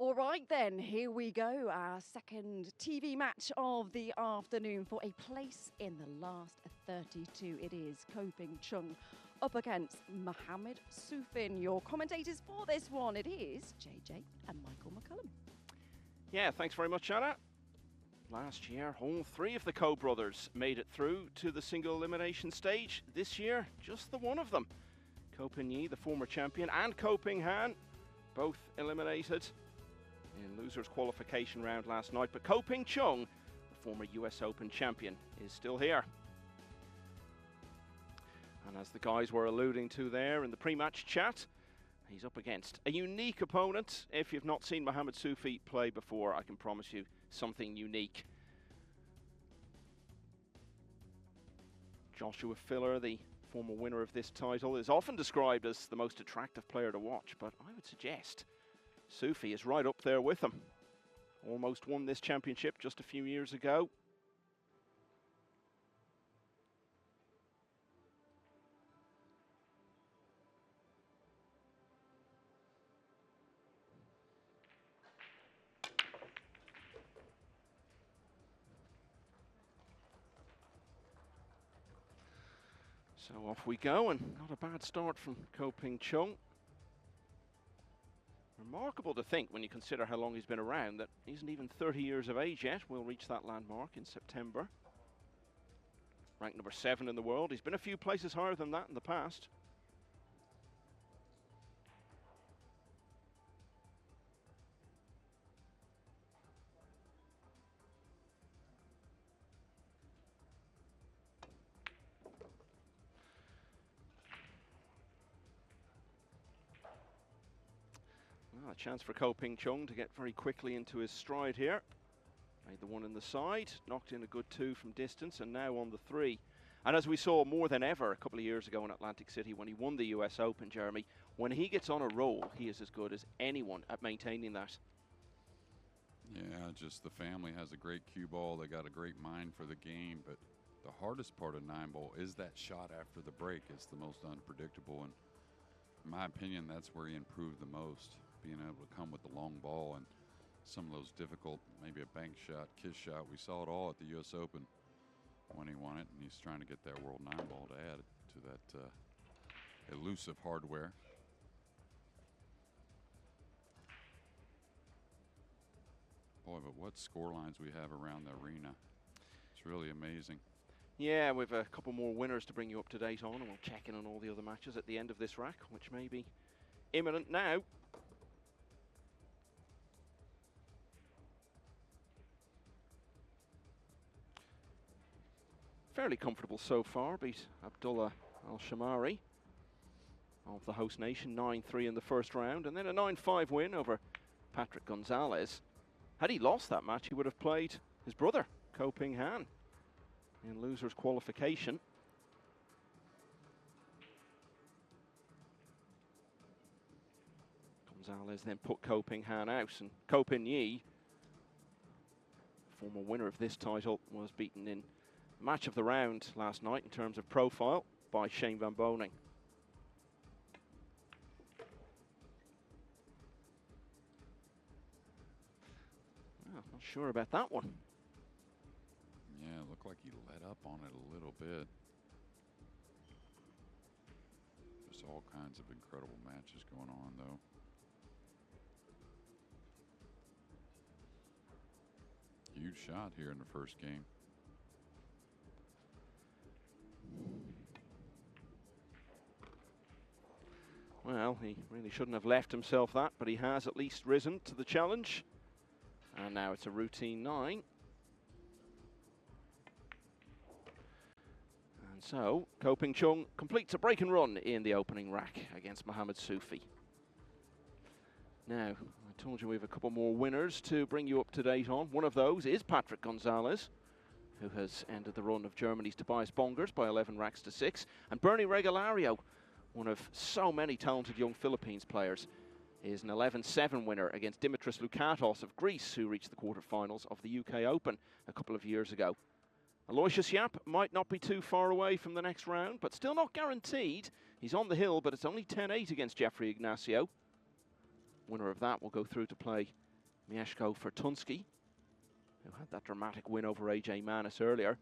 All right then, here we go, our second TV match of the afternoon for a place in the last 32. It is CHUNG up against MOHAMMAD SOUFI. Your commentators for this one, it is JJ and Michael McCullum. Yeah, thanks very much, Anna. Last year, all three of the Ko brothers made it through to the single elimination stage. This year, just the one of them. Ko Ping-yi, the former champion, and Ko Ping-han, both eliminated in losers qualification round last night. But Ko Ping-chung, the former US Open champion, is still here. And as the guys were alluding to there in the pre-match chat, he's up against a unique opponent. If you've not seen MOHAMMAD SOUFI play before, I can promise you something unique. Joshua Filler, the former winner of this title, is often described as the most attractive player to watch, but I would suggest SOUFI is right up there with them. Almost won this championship just a few years ago. So off we go, and not a bad start from Ko Ping-chung. Remarkable to think, when you consider how long he's been around, that he isn't even 30 years of age yet. We'll reach that landmark in September. Ranked number 7 in the world. He's been a few places higher than that in the past. Well, a chance for Ko Ping-chung to get very quickly into his stride here. Made the one in the side, knocked in a good 2 from distance, and now on the 3. And as we saw more than ever a couple of years ago in Atlantic City when he won the US Open, Jeremy, when he gets on a roll, he is as good as anyone at maintaining that. Yeah, just the family has a great cue ball. They got a great mind for the game, but the hardest part of 9-ball is that shot after the break. It's the most unpredictable, and in my opinion, that's where he improved the most, being able to come with the long ball and some of those difficult, maybe a bank shot, kiss shot. We saw it all at the US Open when he won it, and he's trying to get that World 9-ball to add to that elusive hardware. Boy, but what score lines we have around the arena. It's really amazing. Yeah, we've a couple more winners to bring you up to date on, and we'll check in on all the other matches at the end of this rack, which may be imminent now. Fairly comfortable so far, beat Abdullah Al-Shamari of the host nation, 9-3 in the first round, and then a 9-5 win over Patrick Gonzalez. Had he lost that match, he would have played his brother, Ko Ping-han, in losers qualification. Gonzalez then put Ko Ping-han out, and Ko Ping-yi, former winner of this title, was beaten in match of the round last night in terms of profile by Shane Van Boning. Well, not sure about that one. Yeah, it looked like he let up on it a little bit. Just all kinds of incredible matches going on, though. Huge shot here in the first game. Well, he really shouldn't have left himself that, but he has at least risen to the challenge. And now it's a routine 9. And so, Ko Ping-chung completes a break and run in the opening rack against MOHAMMAD SOUFI. Now, I told you we have a couple more winners to bring you up to date on. One of those is Patrick Gonzalez, who has ended the run of Germany's Tobias Bongers by 11 racks to 6. And Bernie Regalario, one of so many talented young Philippines players, is an 11-7 winner against Dimitris Loukatos of Greece, who reached the quarterfinals of the UK Open a couple of years ago. Aloysius Yap might not be too far away from the next round, but still not guaranteed. He's on the hill, but it's only 10-8 against Jeffrey Ignacio. Winner of that will go through to play Mieszko Fortunski, who had that dramatic win over AJ Manis earlier.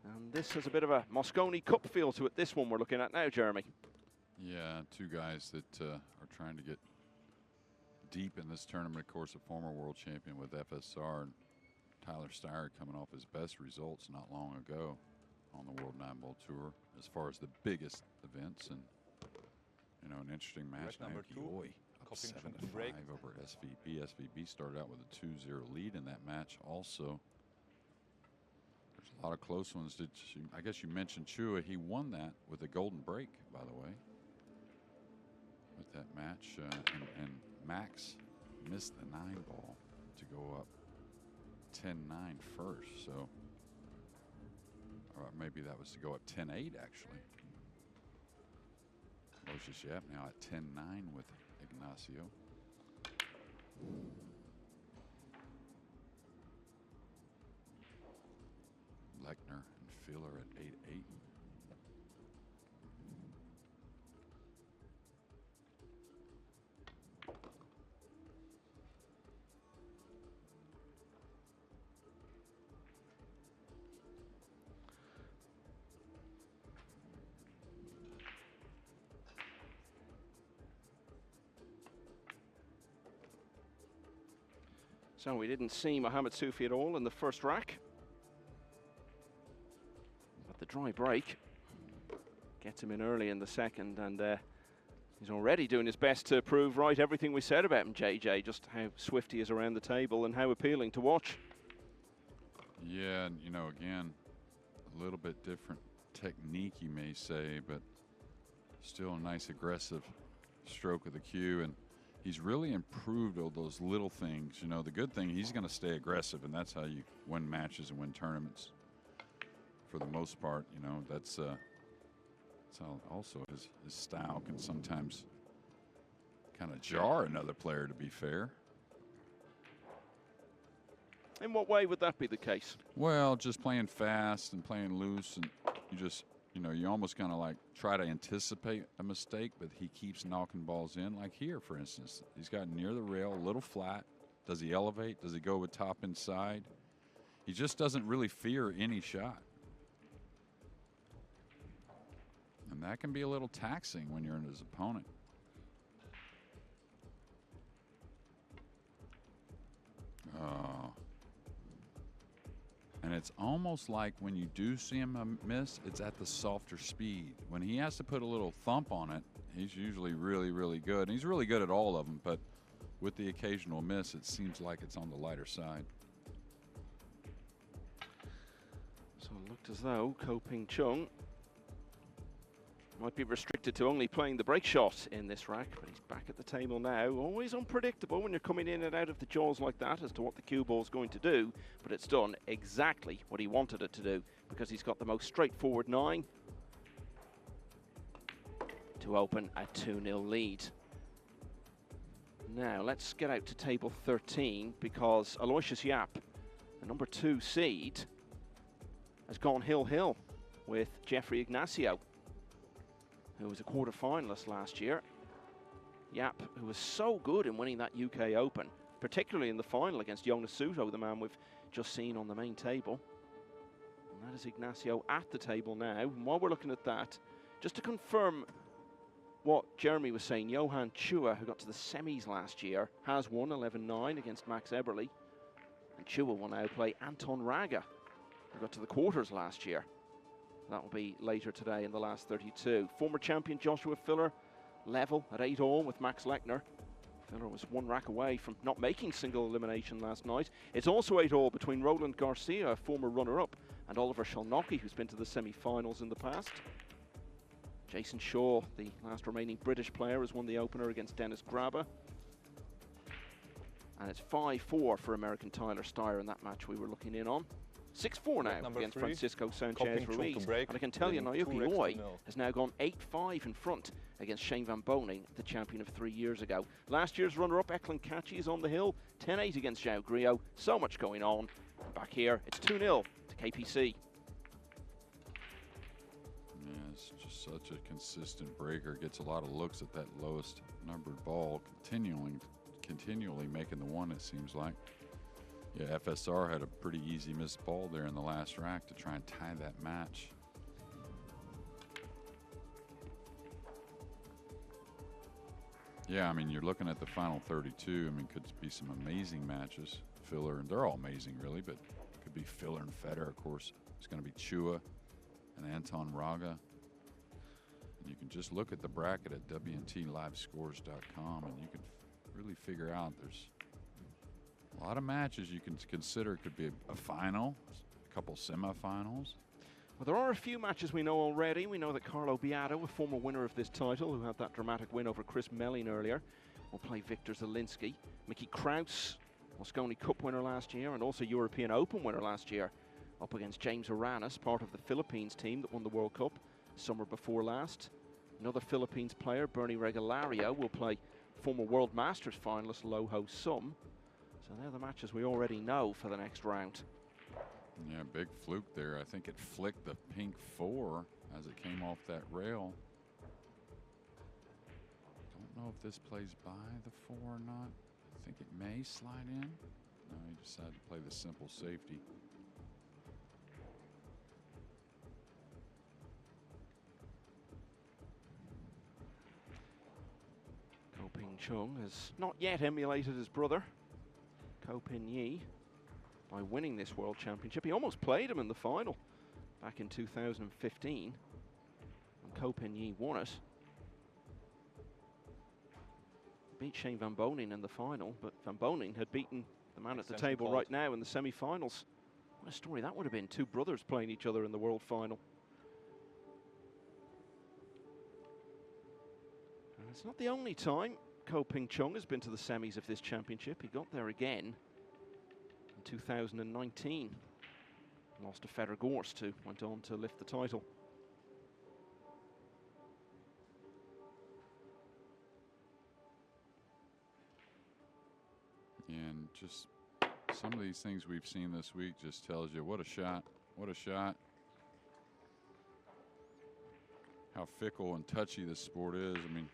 And this has a bit of a Mosconi Cup feel to it, this one we're looking at now, Jeremy. Yeah, two guys that are trying to get deep in this tournament. Of course, a former world champion with FSR, and Tyler Steyer coming off his best results not long ago on the World 9-Ball Tour as far as the biggest events. And, you know, an interesting match. Number 2, up 7-5 over SVB. SVB started out with a 2-0 lead in that match also. There's a lot of close ones. I guess you mentioned Chua. He won that with a golden break, by the way, with that match. And Max missed the 9-ball to go up 10-9 first. So or maybe that was to go up 10-8, actually. Aloysius Yap now at 10-9 with Ignacio. Lechner and Filler at 8-8. So we didn't see Mohammed Soufi at all in the first rack. But the dry break gets him in early in the second, and he's already doing his best to prove right everything we said about him, JJ, just how swift he is around the table and how appealing to watch. Yeah, and you know, again, a little bit different technique, you may say, but still a nice aggressive stroke of the cue. And he's really improved all those little things. You know, the good thing, he's going to stay aggressive, and that's how you win matches and win tournaments for the most part. You know, that's how also his style can sometimes kind of jar another player, to be fair. In what way would that be the case? Well, just playing fast and playing loose, and you just, you know, you almost kind of like try to anticipate a mistake, but he keeps knocking balls in. Like here, for instance, he's got near the rail, a little flat. Does he elevate? Does he go with top inside? He just doesn't really fear any shot. And that can be a little taxing when you're his opponent. Oh. And it's almost like when you do see him miss, it's at the softer speed. When he has to put a little thump on it, he's usually really, really good. And he's really good at all of them, but with the occasional miss, it seems like it's on the lighter side. So it looked as though Ko-Ping-Chung might be restricted to only playing the break shot in this rack, but he's back at the table now. Always unpredictable when you're coming in and out of the jaws like that as to what the cue ball's going to do, but it's done exactly what he wanted it to do because he's got the most straightforward 9 to open a 2-0 lead. Now let's get out to table 13 because Aloysius Yap, the number 2 seed, has gone hill-hill with Jeffrey Ignacio, who was a quarter-finalist last year. Yap, who was so good in winning that UK Open, particularly in the final against Jonas Suto, the man we've just seen on the main table. And that is Ignacio at the table now. And while we're looking at that, just to confirm what Jeremy was saying, Johan Chua, who got to the semis last year, has won 11-9 against Max Eberle. And Chua will now play Anton Raga, who got to the quarters last year. That will be later today in the last 32. Former champion Joshua Filler, level at 8-all with Max Lechner. Filler was 1 rack away from not making single elimination last night. It's also 8-all between Roland Garcia, a former runner-up, and Oliver Shalnocki, who's been to the semi-finals in the past. Jason Shaw, the last remaining British player, has won the opener against Dennis Graba. And it's 5-4 for American Tyler Steyer in that match we were looking in on. 6-4 now against Francisco Sanchez Ruiz. And I can tell you, Naoki Oi has now gone 8-5 in front against Shane Van Boning, the champion of 3 years ago. Last year's runner-up, Eklund Kachi, is on the hill, 10-8 against Zhao Grio. So much going on. And back here, it's 2-0 to KPC. Yeah, it's just such a consistent breaker. Gets a lot of looks at that lowest numbered ball, continuing to continually making the one, it seems like. Yeah, FSR had a pretty easy missed ball there in the last rack to try and tie that match. Yeah, I mean, you're looking at the final 32. I mean, could be some amazing matches. Filler, and they're all amazing, really, but could be Filler and Federer, of course. It's going to be Chua and Anton Raga. And you can just look at the bracket at WNTLivescores.com, and you can really figure out there's a lot of matches you can consider. Could be a final, a couple semifinals. Well, there are a few matches we know already. We know that Carlo Beato, a former winner of this title, who had that dramatic win over Chris Melling earlier, will play Victor Zielinski. Mickey Kraus, Mosconi Cup winner last year and also European Open winner last year, up against James Aranas, part of the Philippines team that won the World Cup summer before last. Another Philippines player, Bernie Regalario, will play former World Masters finalist Loho Sum. So they're the matches we already know for the next round. Yeah, big fluke there. I think it flicked the pink 4 as it came off that rail. Don't know if this plays by the 4 or not. I think it may slide in. No, he decided to play the simple safety. Ko Ping Chung has not yet emulated his brother, Ko Pin Yi, by winning this World Championship. He almost played him in the final back in 2015, and Ko Pin Yi won it. Beat Shane Van Boening in the final, but Van Boening had beaten the man at the table right now in the semi-finals. What a story that would have been, two brothers playing each other in the world final. And it's not the only time Ko Ping Chung has been to the semis of this championship. He got there again in 2019. Lost to Federer Gorst, who went on to lift the title. And just some of these things we've seen this week just tells you what a shot, what a shot. How fickle and touchy this sport is. I mean,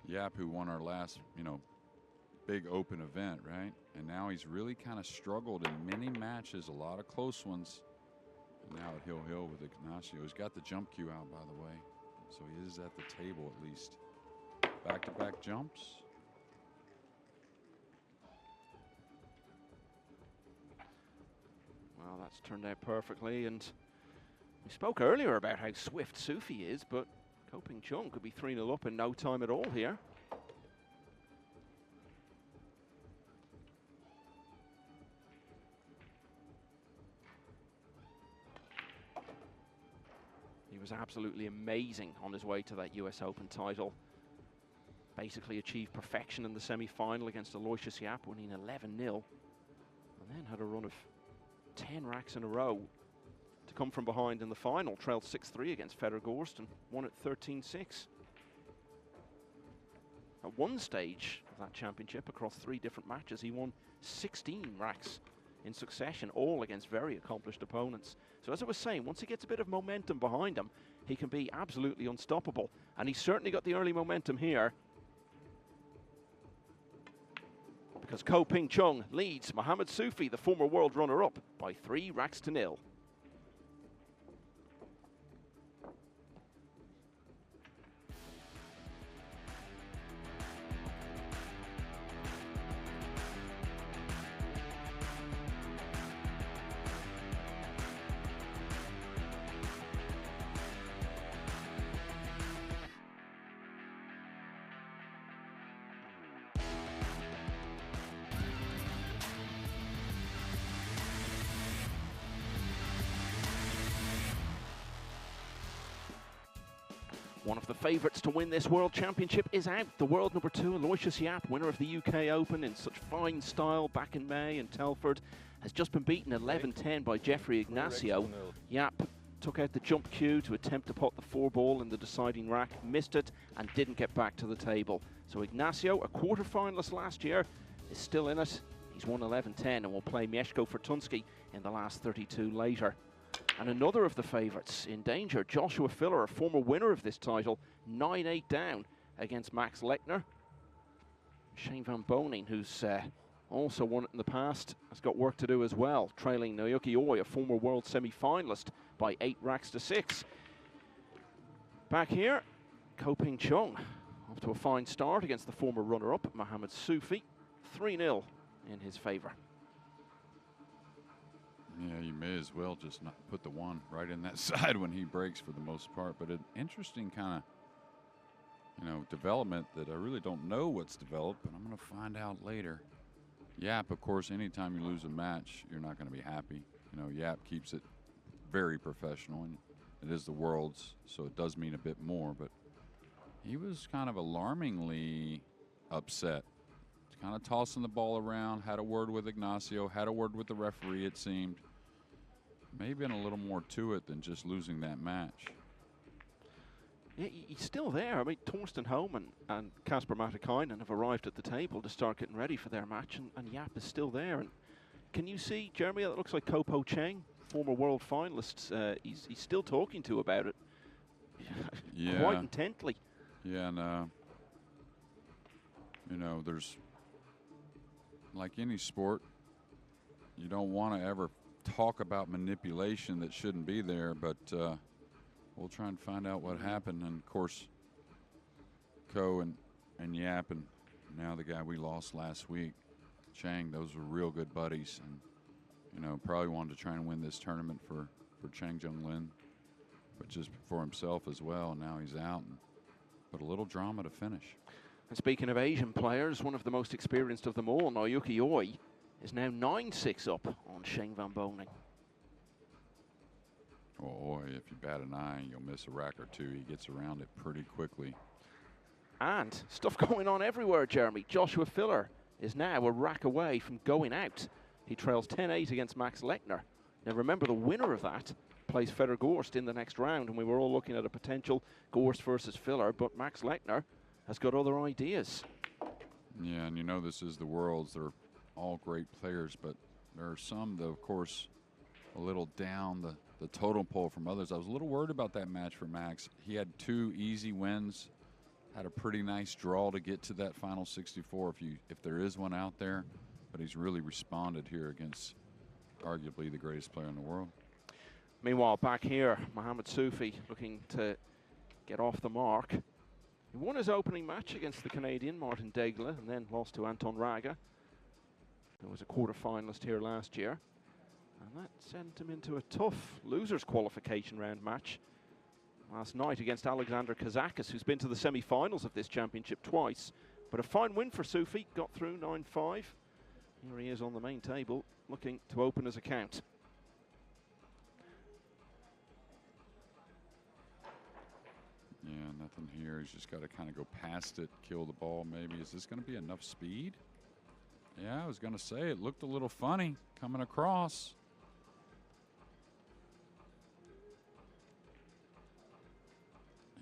Yap, who won our last, big open event, right? And now he's really kind of struggled in many matches, a lot of close ones. And now at Hill Hill with Ignacio. He's got the jump cue out, by the way. So he is at the table at least. Back-to-back jumps. Well, that's turned out perfectly, and we spoke earlier about how swift SOUFI is, but Ko Ping Chung could be 3-0 up in no time at all here. He was absolutely amazing on his way to that US Open title. Basically achieved perfection in the semi-final against Aloysius Yap, winning 11-0, and then had a run of 10 racks in a row to come from behind in the final. Trailed 6-3 against Federer Gorst and won it 13-6. At one stage of that championship, across 3 different matches, he won 16 racks in succession, all against very accomplished opponents. So as I was saying, once he gets a bit of momentum behind him, he can be absolutely unstoppable. And he's certainly got the early momentum here, because Ko Ping Chung leads Mohammed SOUFI, the former world runner-up, by 3 racks to 0. One of the favourites to win this World Championship is out. The world number 2, Aloysius Yap, winner of the UK Open in such fine style back in May in Telford, has just been beaten 11-10 by Jeffrey Ignacio. Yap took out the jump cue to attempt to pot the 4-ball in the deciding rack, missed it and didn't get back to the table. So Ignacio, a quarter-finalist last year, is still in it. He's won 11-10 and will play Mieszko Fortunski in the last 32 later. And another of the favourites in danger, Joshua Filler, a former winner of this title, 9-8 down against Max Lechner. Shane Van Boning, who's also won it in the past, has got work to do as well, trailing Naoki Oi, a former world semi-finalist, by 8 racks to 6. Back here, Koping Chung off to a fine start against the former runner-up, Mohammed SOUFI, 3-0 in his favour. Yeah, you may as well just not put the one right in that side when he breaks for the most part. But an interesting kind of, development that I really don't know what's developed, but I'm going to find out later. Yap, of course, anytime you lose a match, you're not going to be happy. Yap keeps it very professional, and it is the Worlds, so it does mean a bit more. But he was kind of alarmingly upset. Kind of tossing the ball around, had a word with Ignacio, had a word with the referee, it seemed. Maybe been a little more to it than just losing that match. Yeah, he's still there. I mean, Torsten Homan and Kasper Matikainen have arrived at the table to start getting ready for their match, and Yap is still there. And can you see, Jeremy, that looks like Kopo Cheng, former world finalist, he's still talking to about it. Yeah. Quite intently. Yeah, and there's, like any sport, you don't want to ever talk about manipulation that shouldn't be there, but we'll try and find out what happened. And of course, Ko and Yap, and now the guy we lost last week, Chang, those were real good buddies, and probably wanted to try and win this tournament for Chang Jung Lin, but just for himself as well. And now he's out, but a little drama to finish. And speaking of Asian players, one of the most experienced of them all, Naoki Oi, is now 9-6 up on Shane Van Boning. Oh, Oi, if you bat an eye, you'll miss a rack or two. He gets around it pretty quickly. And stuff going on everywhere, Jeremy. Joshua Filler is now a rack away from going out. He trails 10-8 against Max Lechner. Now remember, the winner of that plays Fedor Gorst in the next round, and we were all looking at a potential Gorst versus Filler, but Max Lechner has got other ideas. Yeah, and this is the Worlds. They're all great players, but there are some that, of course, a little down the totem pole from others. I was a little worried about that match for Max. He had 2 easy wins, had a pretty nice draw to get to that final 64 if there is one out there, but he's really responded here against arguably the greatest player in the world. Meanwhile, back here, Mohammed SOUFI looking to get off the mark. He won his opening match against the Canadian Martin Degler and then lost to Anton Raga, who was a quarter-finalist here last year. And that sent him into a tough losers qualification round match last night against Alexander Kazakis, who's been to the semi-finals of this championship twice. But a fine win for SOUFI, got through 9-5. Here he is on the main table, looking to open his account. Yeah, nothing here. He's just got to kind of go past it, kill the ball maybe. Is this going to be enough speed? Yeah, I was going to say it looked a little funny coming across.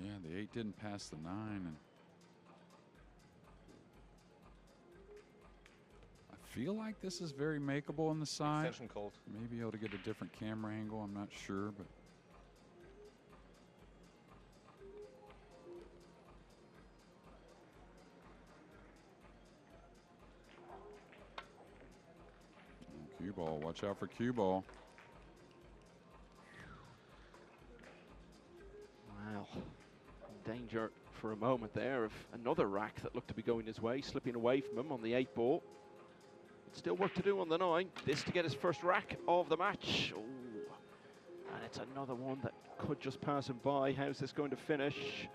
Yeah, the 8 didn't pass the 9. And I feel like this is very makeable on the side. Extension called. Maybe able to get a different camera angle. I'm not sure, but. Cue ball, watch out for cue ball. Wow. Danger for a moment there of another rack that looked to be going his way, slipping away from him on the 8 ball. Still work to do on the 9. This to get his first rack of the match. Ooh. And it's another one that could just pass him by. How's this going to finish?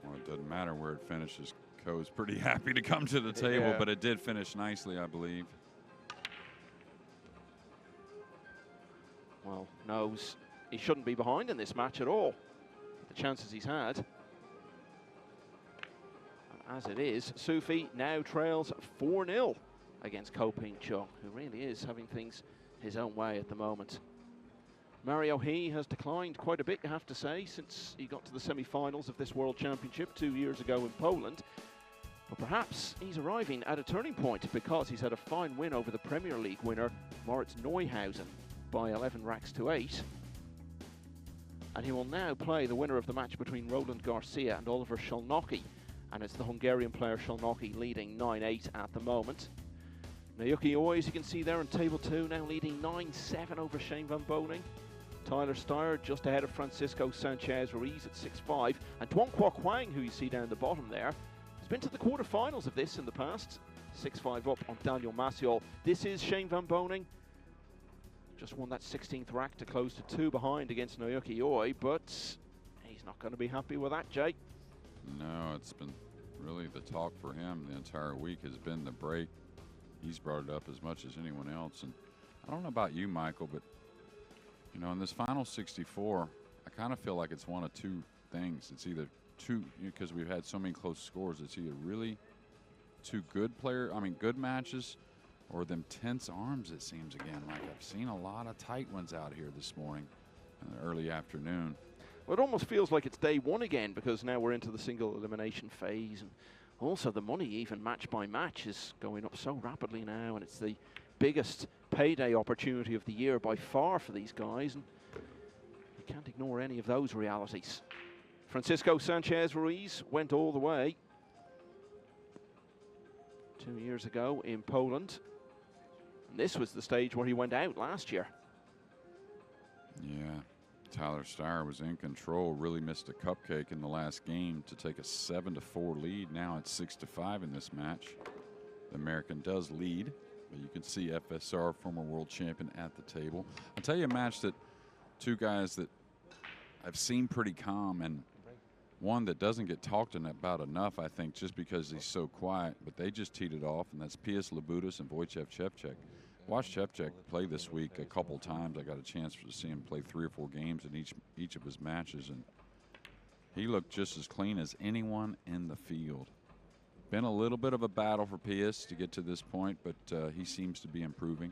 Well, it doesn't matter where it finishes. Ko's pretty happy to come to the table, but it did finish nicely, I believe. Well, knows he shouldn't be behind in this match at all, the chances he's had. And as it is, SOUFI now trails 4-0 against Koping Chung, who really is having things his own way at the moment. Mario He has declined quite a bit, you have to say, since he got to the semi-finals of this World Championship 2 years ago in Poland. But perhaps he's arriving at a turning point, because he's had a fine win over the Premier League winner, Moritz Neuhausen, by 11 racks to 8. And he will now play the winner of the match between Roland Garcia and Oliver Szolnocki. and it's the Hungarian player Szolnoki leading 9-8 at the moment. Naoki Oi, as you can see there on table 2, now leading 9-7 over Shane Van Boening. Tyler Steyer just ahead of Francisco Sanchez-Ruiz at 6-5. And Duong Kwa Kwang, who you see down the bottom there, has been to the quarterfinals of this in the past. 6-5 up on Daniel Maciol. This is Shane Van Boening. Just won that 16th rack to close to 2 behind against Naoki Oi, but he's not going to be happy with that, Jay. No, it's been really the talk for him the entire week has been the break. He's brought it up as much as anyone else. And I don't know about you, Michael, but, you know, in this final 64, I kind of feel like it's one of two things. It's either two, because we've had so many close scores, it's either really two good matches, or them tense arms, it seems again. Like I've seen a lot of tight ones out here this morning in the early afternoon. Well, it almost feels like it's day one again, because now we're into the single elimination phase, and also the money, even match by match, is going up so rapidly now, and it's the biggest payday opportunity of the year by far for these guys, and you can't ignore any of those realities. Francisco Sanchez-Ruiz went all the way 2 years ago in Poland, and this was the stage where he went out last year. Yeah, Tyler Steyer was in control, really missed a cupcake in the last game to take a 7-4 lead. Now it's 6-5 in this match. The American does lead, but you can see FSR, former world champion, at the table. I'll tell you a match that two guys that I've seen pretty calm, and one that doesn't get talked about enough, I think, just because he's so quiet, but they just teed it off, and that's Pius Labutis and Wojciech Ševčík. Watched Ševčík play this week a couple times. I got a chance to see him play 3 or 4 games in each of his matches, and he looked just as clean as anyone in the field. Been a little bit of a battle for Pius to get to this point, but he seems to be improving.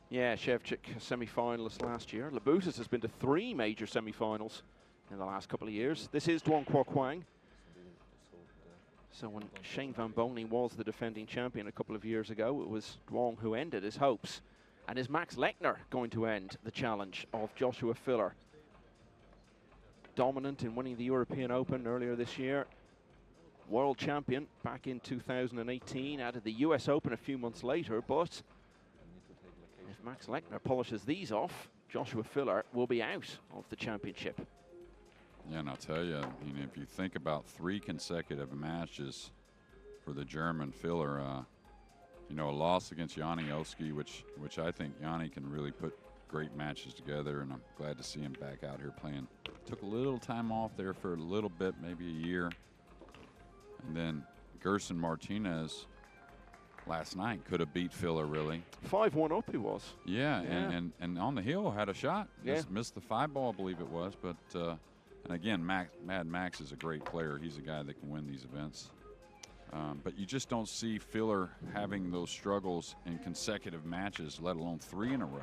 Yeah, Ševčík, semi-finalist last year. Labutis has been to 3 major semi-finals in the last couple of years. This is Duong Kwa Kwang. So when Shane Van Boening was the defending champion a couple of years ago, it was Duong who ended his hopes. And is Max Lechner going to end the challenge of Joshua Filler? Dominant in winning the European Open earlier this year. World champion back in 2018, added the US Open a few months later, but if Max Lechner polishes these off, Joshua Filler will be out of the championship. Yeah, and I'll tell you, if you think about 3 consecutive matches for the German Filler, a loss against Yanni Oski, which I think Yanni can really put great matches together, and I'm glad to see him back out here playing. Took a little time off there for a little bit, maybe a year. And then Gerson Martinez last night could have beat Filler, really. 5-1 up he was. Yeah, yeah. And on the hill had a shot. Yeah. Just missed the 5 ball, I believe it was, but and again, Mad Max is a great player. He's a guy that can win these events. But you just don't see Filler having those struggles in consecutive matches, let alone 3 in a row.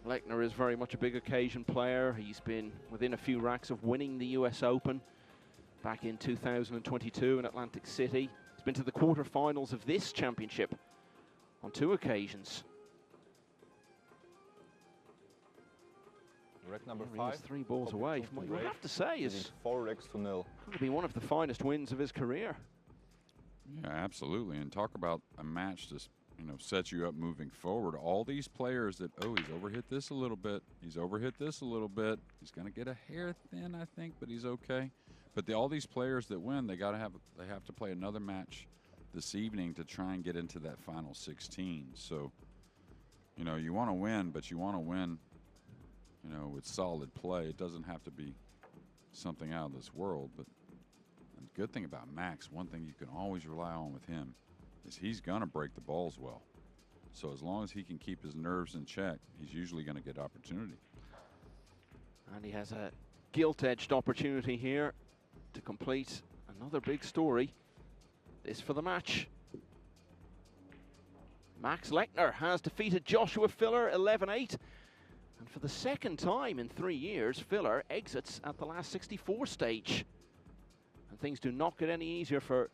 Lechner is very much a big occasion player. He's been within a few racks of winning the US Open back in 2022 in Atlantic City. He's been to the quarterfinals of this championship on 2 occasions. Rack number He 5. was 3 balls away from what you would have to say is 4 racks to 0. going to be one of the finest wins of his career. Yeah, absolutely. And talk about a match that sets you up moving forward. All these players that, he's overhit this a little bit. He's overhit this a little bit. He's going to get a hair thin, I think, but he's okay. But all these players that win, they have to play another match this evening to try and get into that final 16. So, you want to win, but you want to win with solid play. It doesn't have to be something out of this world, but the good thing about Max, one thing you can always rely on with him is he's going to break the balls well. So as long as he can keep his nerves in check, he's usually going to get opportunity. And he has a gilt-edged opportunity here to complete another big story. This for the match. Max Lechner has defeated Joshua Filler 11-8. And for the second time in 3 years, Filler exits at the last 64 stage. And things do not get any easier for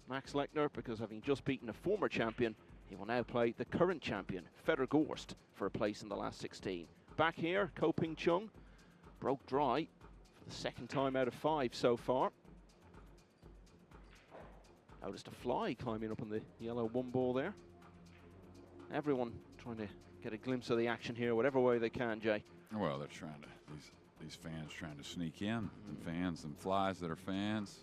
Max Lechner, because having just beaten a former champion, he will now play the current champion, Fedor Gorst, for a place in the last 16. Back here, Ko Ping Chung broke dry for the second time out of 5 so far. Noticed a fly climbing up on the yellow 1 ball there. Everyone trying to get a glimpse of the action here, whatever way they can, Jay. Well, they're trying to, these fans trying to sneak in, and fans and flies that are fans.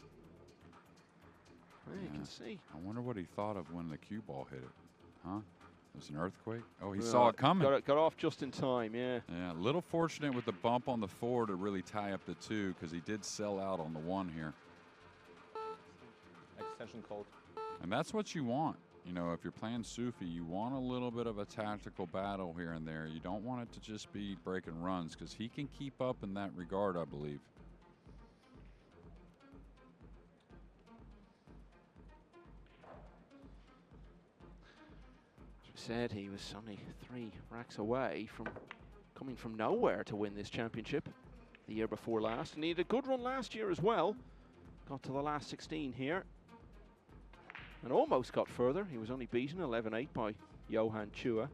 Well, you can see. I wonder what he thought of when the cue ball hit it. Huh? It was an earthquake? Oh, he saw it coming. Got off just in time, yeah. Yeah, a little fortunate with the bump on the 4 to really tie up the 2, because he did sell out on the 1 here. Extension called. And that's what you want. You know, if you're playing SOUFI, you want a little bit of a tactical battle here and there. You don't want it to just be breaking runs, because he can keep up in that regard, I believe. Said he was only 3 racks away from coming from nowhere to win this championship the year before last, and he had a good run last year as well. Got to the last 16 here and almost got further. He was only beaten 11-8 by Johan Chua.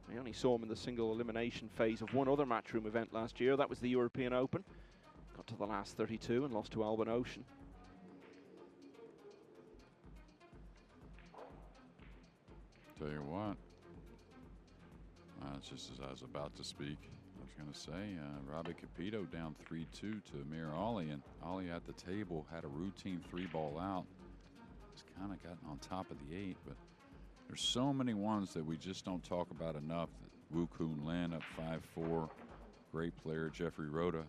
We only saw him in the single elimination phase of one other matchroom event last year. That was the European Open. Got to the last 32 and lost to Alban Ocean. Tell you what, just as I was about to speak, I was going to say, Robbie Capito down 3-2 to Amir Ali, and Ali at the table had a routine 3-ball out. He's kind of gotten on top of the 8, but there's so many ones that we just don't talk about enough. Woo Kun Lin up 5-4, great player. Jeffrey Rhoda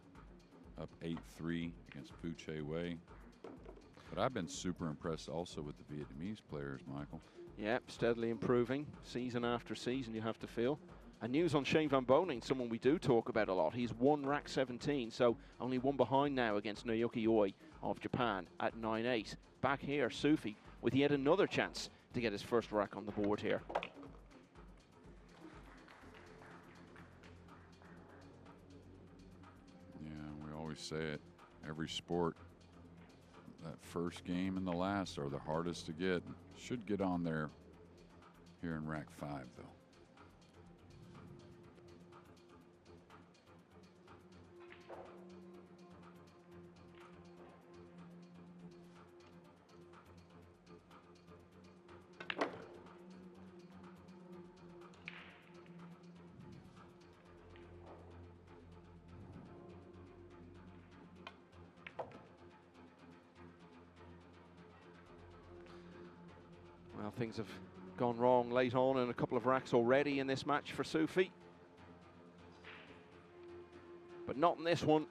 up 8-3 against Fu Che Wei. But I've been super impressed also with the Vietnamese players, Michael. Yep, steadily improving season after season, you have to feel. And news on Shane Van Boening, someone we do talk about a lot. He's 1 rack 17, so only 1 behind now against Naoki Oi of Japan at 9-8. Back here, SOUFI with yet another chance to get his first rack on the board here. Yeah, we always say it, every sport, that first game and the last are the hardest to get. Should get on there here in rack 5, though. Well, things have gone wrong late on and a couple of racks already in this match for SOUFI. But not in this one.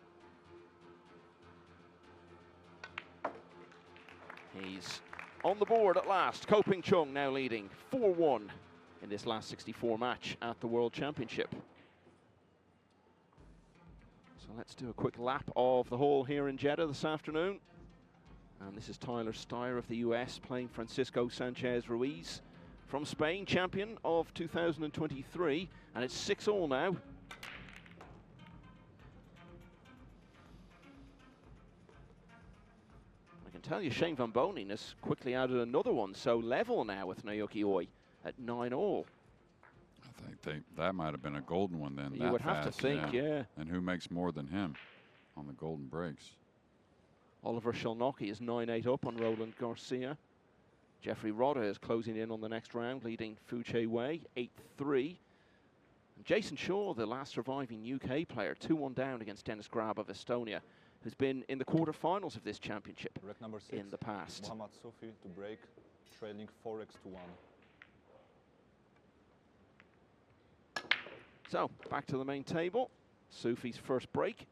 He's on the board at last. Ko Ping Chung now leading 4-1 in this last 64 match at the World Championship. So let's do a quick lap of the hall here in Jeddah this afternoon. And this is Tyler Steyer of the US playing Francisco Sanchez Ruiz from Spain, champion of 2023. And it's 6-all now. I can tell you Shane Van Boening has quickly added another one, so level now with Naoki Oi at 9-all. I think that might have been a golden one then. You would have to think, yeah. And who makes more than him on the golden breaks? Oliver Shalnocki is 9-8 up on Roland Garcia. Jeffrey Rodda is closing in on the next round, leading Fu Che Wei 8-3. And Jason Shaw, the last surviving UK player, 2-1 down against Dennis Grab of Estonia, who's been in the quarterfinals of this championship Rack number 6, in the past. MOHAMMAD SOUFI to break, trailing 4x to 1. So, back to the main table. SOUFI's first break.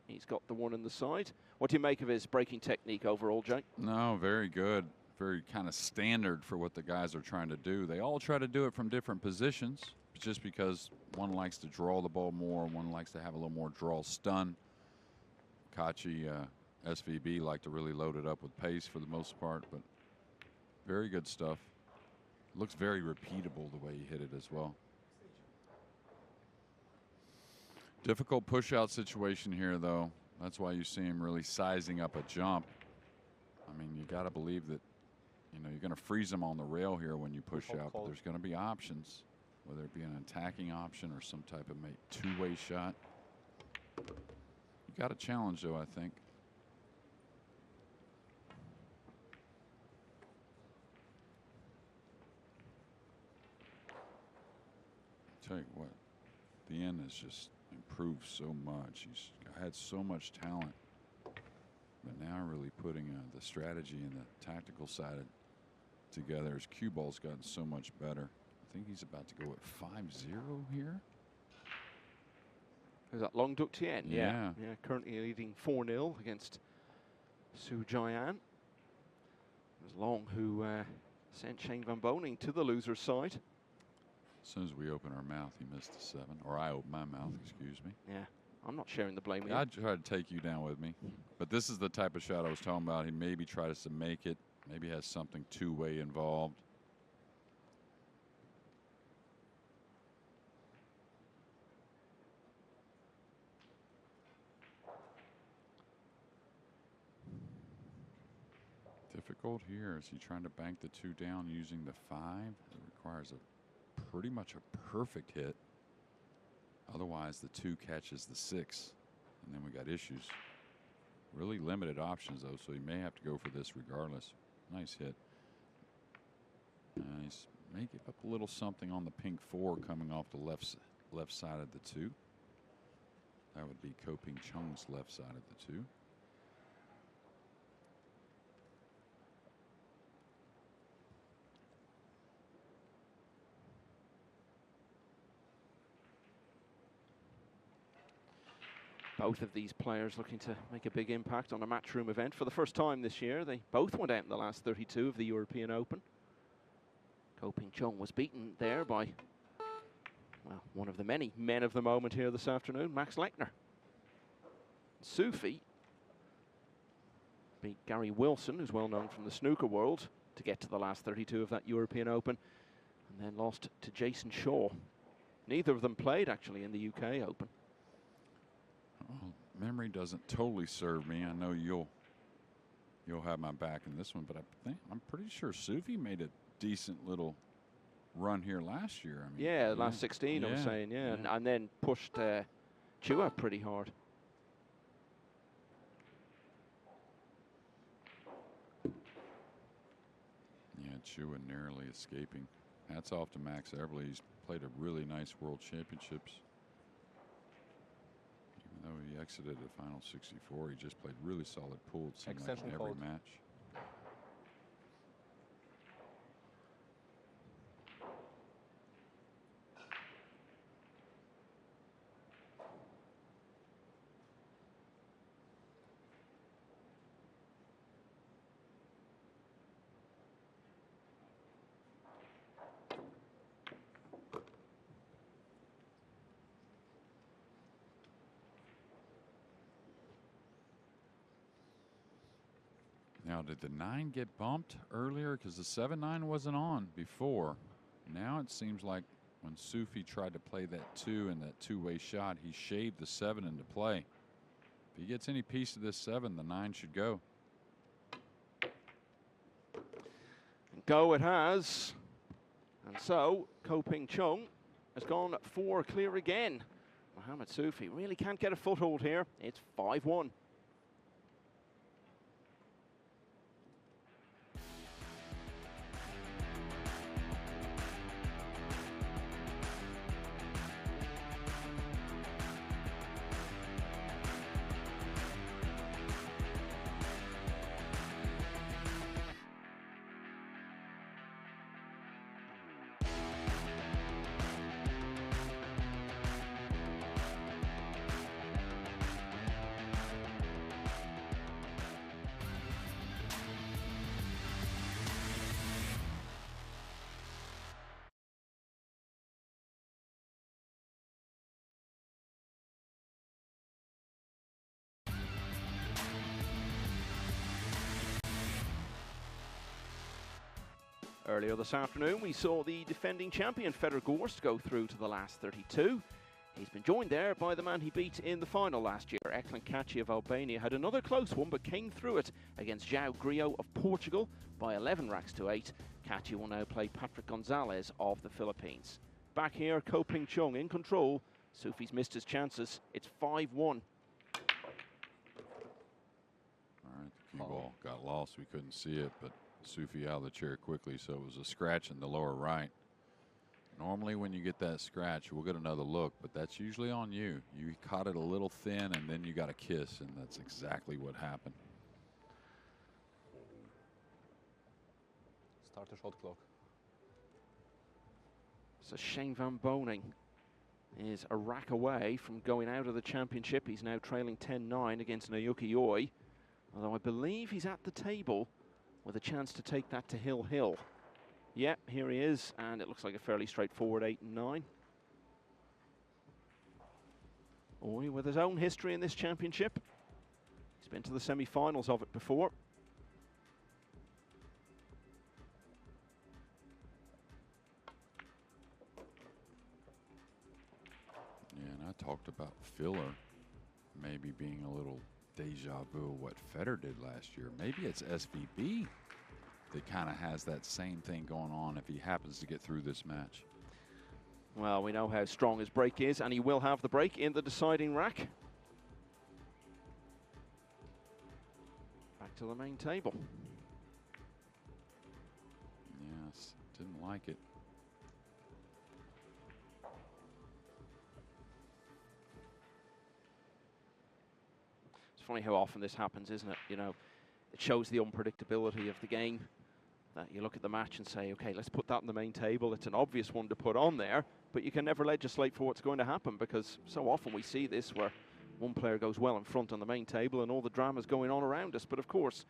He's got the 1 in the side. What do you make of his breaking technique overall, Jake? No, very good. Very kind of standard for what the guys are trying to do. They all try to do it from different positions, just because one likes to draw the ball more, one likes to have a little more draw stun. Kachi, SVB like to really load it up with pace for the most part, but very good stuff. Looks very repeatable the way he hit it as well. Difficult push-out situation here, though. That's why you see him really sizing up a jump. I mean, you got to believe that, you know, you're going to freeze him on the rail here when you push out, but there's going to be options, whether it be an attacking option or some type of two-way shot. You got a challenge, though, I think. tell you what, the end has just improved so much. He's had so much talent, but now really putting the strategy and the tactical side together. His cue ball's gotten so much better. I think he's about to go at 5-0 here. Is that Long Duc Tien? Yeah. Yeah, currently leading 4-0 against Su Jian. It was Long who sent Shane Van Boning to the loser's side. As soon as we open our mouth, he missed a 7. Or I opened my mouth, excuse me. Yeah, I'm not sharing the blame here. I'd try to take you down with me. But this is the type of shot I was talking about. He maybe tries to make it. Maybe has something two-way involved. Difficult here. Is he trying to bank the 2 down using the 5? It requires pretty much a perfect hit. Otherwise, the 2 catches the 6, and then we got issues. Really limited options, though, so he may have to go for this regardless. Nice hit. Nice. May give up a little something on the pink 4 coming off the left side of the 2. That would be Ko-Ping Chung's left side of the 2. Both of these players looking to make a big impact on a matchroom event for the first time this year. They both went out in the last 32 of the European Open. Ko-Ping Chung was beaten there by, well, one of the many men of the moment here this afternoon, Max Lechner. SOUFI beat Gary Wilson, who's well known from the snooker world, to get to the last 32 of that European Open, and then lost to Jason Shaw. Neither of them played, actually, in the UK Open. Well, memory doesn't totally serve me. I know you'll have my back in this one, but I'm pretty sure SOUFI made a decent little run here last year. I mean, yeah, last 16, I was saying, yeah. And then pushed Chua pretty hard. Yeah, Chua narrowly escaping. Hats off to Max Everly. He's played a really nice World Championships. Though he exited the final 64, he just played really solid pool. It seemed like in every match. Now, did the 9 get bumped earlier? Because the 7-9 wasn't on before. Now it seems like when SOUFI tried to play that 2 and that two-way shot, he shaved the 7 into play. If he gets any piece of this 7, the 9 should go. Go it has. And so, Ko-Ping Chung has gone 4 clear again. Mohammed SOUFI really can't get a foothold here. It's 5-1. Earlier this afternoon, we saw the defending champion, Fedor Gorst, go through to the last 32. He's been joined there by the man he beat in the final last year. Eklan Kachi of Albania had another close one, but came through it against João Grillo of Portugal by 11 racks to 8. Kachi will now play Patrick Gonzalez of the Philippines. Back here, Ko-Ping Chung in control. SOUFI's missed his chances. It's 5-1. All right, the cue ball got lost. We couldn't see it, but SOUFI out of the chair quickly, so it was a scratch in the lower right. Normally when you get that scratch, we'll get another look, but that's usually on you. You caught it a little thin, and then you got a kiss, and that's exactly what happened. Start the shot clock. So Shane Van Boning is a rack away from going out of the championship. He's now trailing 10-9 against Naoki Oi, although I believe he's at the table with a chance to take that to Hill. Yep, here he is, and it looks like a fairly straightforward 8 and 9. Oi with his own history in this championship. He's been to the semi-finals of it before. Yeah, and I talked about filler maybe being a little deja vu of what Federer did last year. Maybe it's SVB that kind of has that same thing going on if he happens to get through this match. Well, we know how strong his break is, and he will have the break in the deciding rack. Back to the main table. Yes, didn't like it. It's funny how often this happens, isn't it? You know, it shows the unpredictability of the game. That you look at the match and say, okay, let's put that on the main table. It's an obvious one to put on there, but you can never legislate for what's going to happen, because so often we see this where one player goes well in front on the main table and all the drama's going on around us. But of course,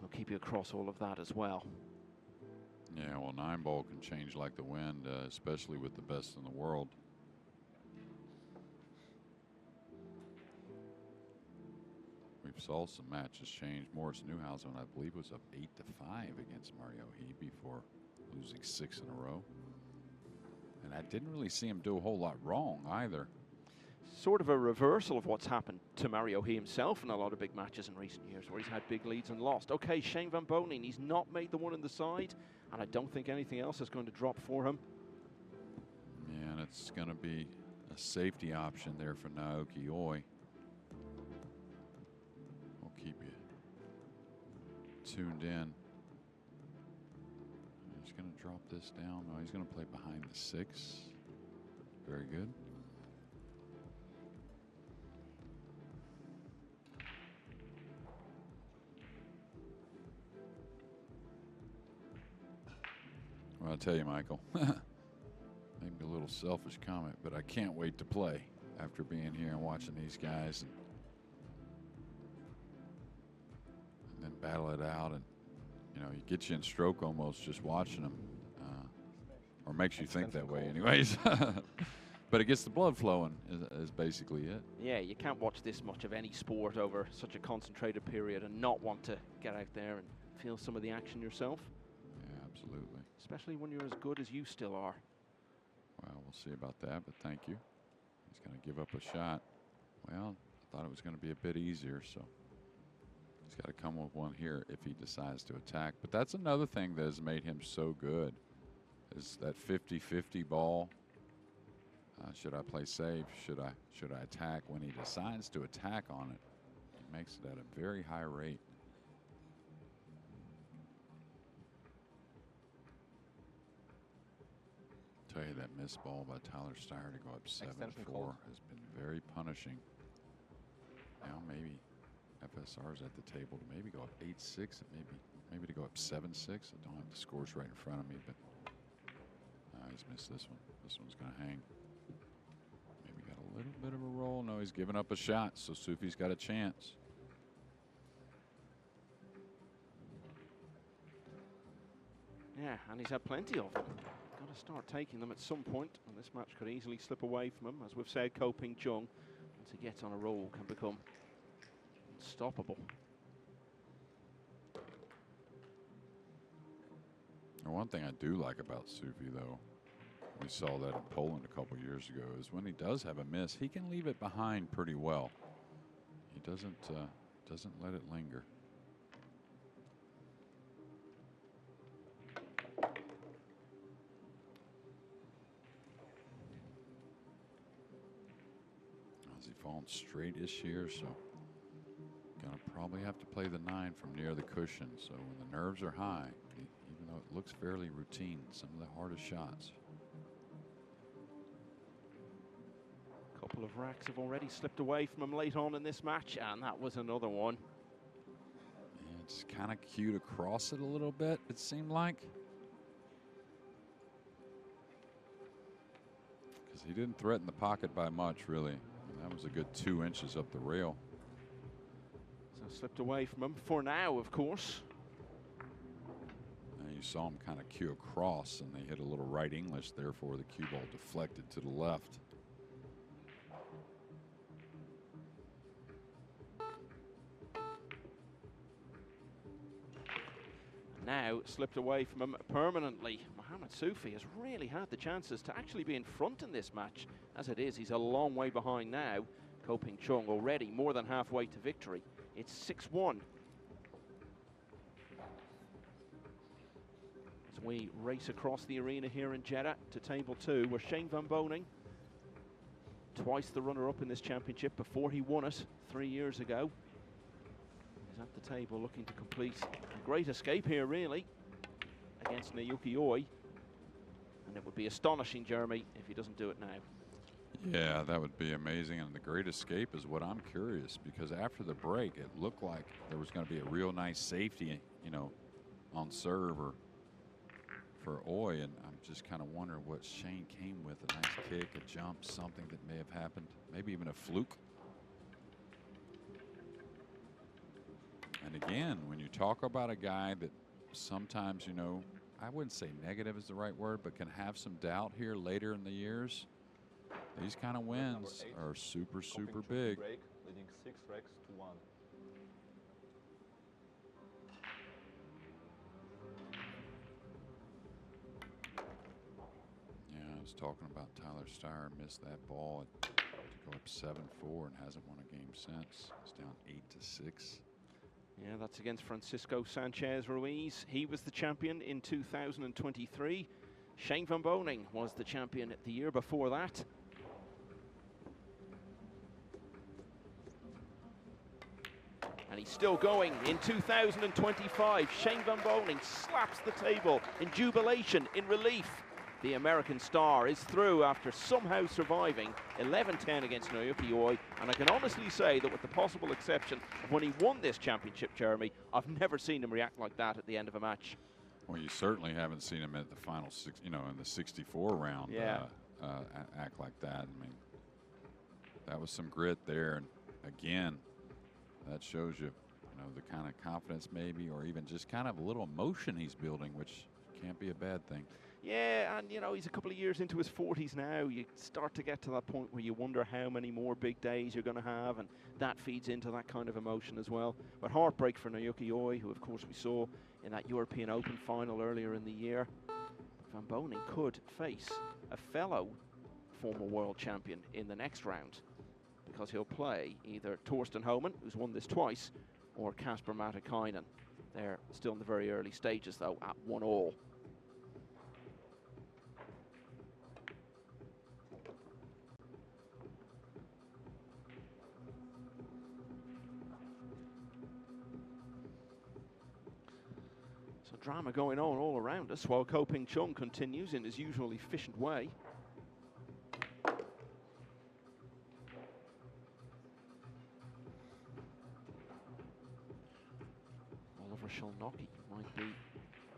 we'll keep you across all of that as well. Yeah, well, 9-ball can change like the wind, especially with the best in the world. We saw some matches change. Morris Newhausen, I believe, was up 8-5 against Mario He before losing 6 in a row. And I didn't really see him do a whole lot wrong either. Sort of a reversal of what's happened to Mario He himself in a lot of big matches in recent years, where he's had big leads and lost. Okay, Shane Van Boning, he's not made the one in the side, and I don't think anything else is going to drop for him. Yeah, and it's going to be a safety option there for Naoki Oi. We'll keep you tuned in. He's going to drop this down. No, he's going to play behind the 6. Very good. Well, I'll tell you, Michael, maybe a little selfish comment, but I can't wait to play after being here and watching these guys and then battle it out. And, you know, he gets you in stroke almost just watching them, or makes you think that way anyways. But it gets the blood flowing is basically it. Yeah, you can't watch this much of any sport over such a concentrated period and not want to get out there and feel some of the action yourself. Yeah, absolutely. Especially when you're as good as you still are. Well, we'll see about that, but thank you. He's going to give up a shot. Well, I thought it was going to be a bit easier, so he's got to come with one here if he decides to attack. But that's another thing that has made him so good, is that 50-50 ball. Should I play safe? Should I attack? When he decides to attack on it, he makes it at a very high rate. Tell you that missed ball by Tyler Steyer to go up 7-4 has been very punishing. Now maybe FSR's at the table to maybe go up 8-6, and maybe to go up 7-6. I don't have the scores right in front of me, but he's missed this one. This one's going to hang. Maybe got a little bit of a roll. No, he's giving up a shot, so Soufi's got a chance. Yeah, and he's had plenty of them. Got to start taking them at some point, and this match could easily slip away from him. As we've said, Koping Chung, once he gets on a roll, can become unstoppable. And one thing I do like about Soufi, though, we saw that in Poland a couple years ago, is when he does have a miss, he can leave it behind pretty well. He doesn't let it linger. Falling straight-ish here, so gonna probably have to play the 9 from near the cushion. So when the nerves are high, even though it looks fairly routine, some of the hardest shots Couple of racks have already slipped away from him late on in this match, and that was another one. Yeah, it's kind of cute across it a little bit, it seemed like. Because he didn't threaten the pocket by much, really. That was a good 2 inches up the rail. So slipped away from him for now, of course. And you saw him kind of cue across, and they hit a little right English, therefore the cue ball deflected to the left. Now slipped away from him permanently. Mohammed SOUFI has really had the chances to actually be in front in this match. As it is, he's a long way behind now. Ko Ping Chung already more than halfway to victory. It's 6-1. As we race across the arena here in Jeddah to table 2, where Shane Van Boening, twice the runner-up in this championship before he won it 3 years ago, is at the table looking to complete a great escape here, really, against Naoki Oi. And it would be astonishing, Jeremy, if he doesn't do it now. Yeah, that would be amazing. And the great escape is what I'm curious, because after the break, it looked like there was going to be a real nice safety, you know, on serve or for Oi. And I'm just kind of wondering what Shane came with. A nice kick, a jump, something that may have happened, maybe even a fluke. And again, when you talk about a guy that sometimes, you know, I wouldn't say negative is the right word, but can have some doubt here later in the years, these kind of wins are super, super big. Break, leading 6 racks to 1. Yeah, I was talking about Tyler Steyer missed that ball to go up 7-4 and hasn't won a game since. It's down 8-6. Yeah, that's against Francisco Sanchez Ruiz. He was the champion in 2023. Shane Van Boening was the champion the year before that. And he's still going in 2025. Shane Van Boening slaps the table in jubilation, in relief. The American star is through after somehow surviving 11-10 against Naoki Oi. And I can honestly say that with the possible exception of when he won this championship, Jeremy, I've never seen him react like that at the end of a match. Well, you certainly haven't seen him at the final six, you know, in the 64 round, yeah. Act like that. I mean, that was some grit there. And again, that shows you, you know, the kind of confidence maybe, or even just kind of a little emotion he's building, which can't be a bad thing. Yeah, and you know, he's a couple of years into his 40s now. You start to get to that point where you wonder how many more big days you're going to have, and that feeds into that kind of emotion as well. But heartbreak for Naoki Oi, who of course we saw in that European Open final earlier in the year. Van Boening could face a fellow former world champion in the next round, because he'll play either Torsten Homan, who's won this twice, or Kasper Matikainen. They're still in the very early stages, though, at 1-1. So drama going on all around us, while Ko Ping Chung continues in his usual efficient way. Shalnoki might be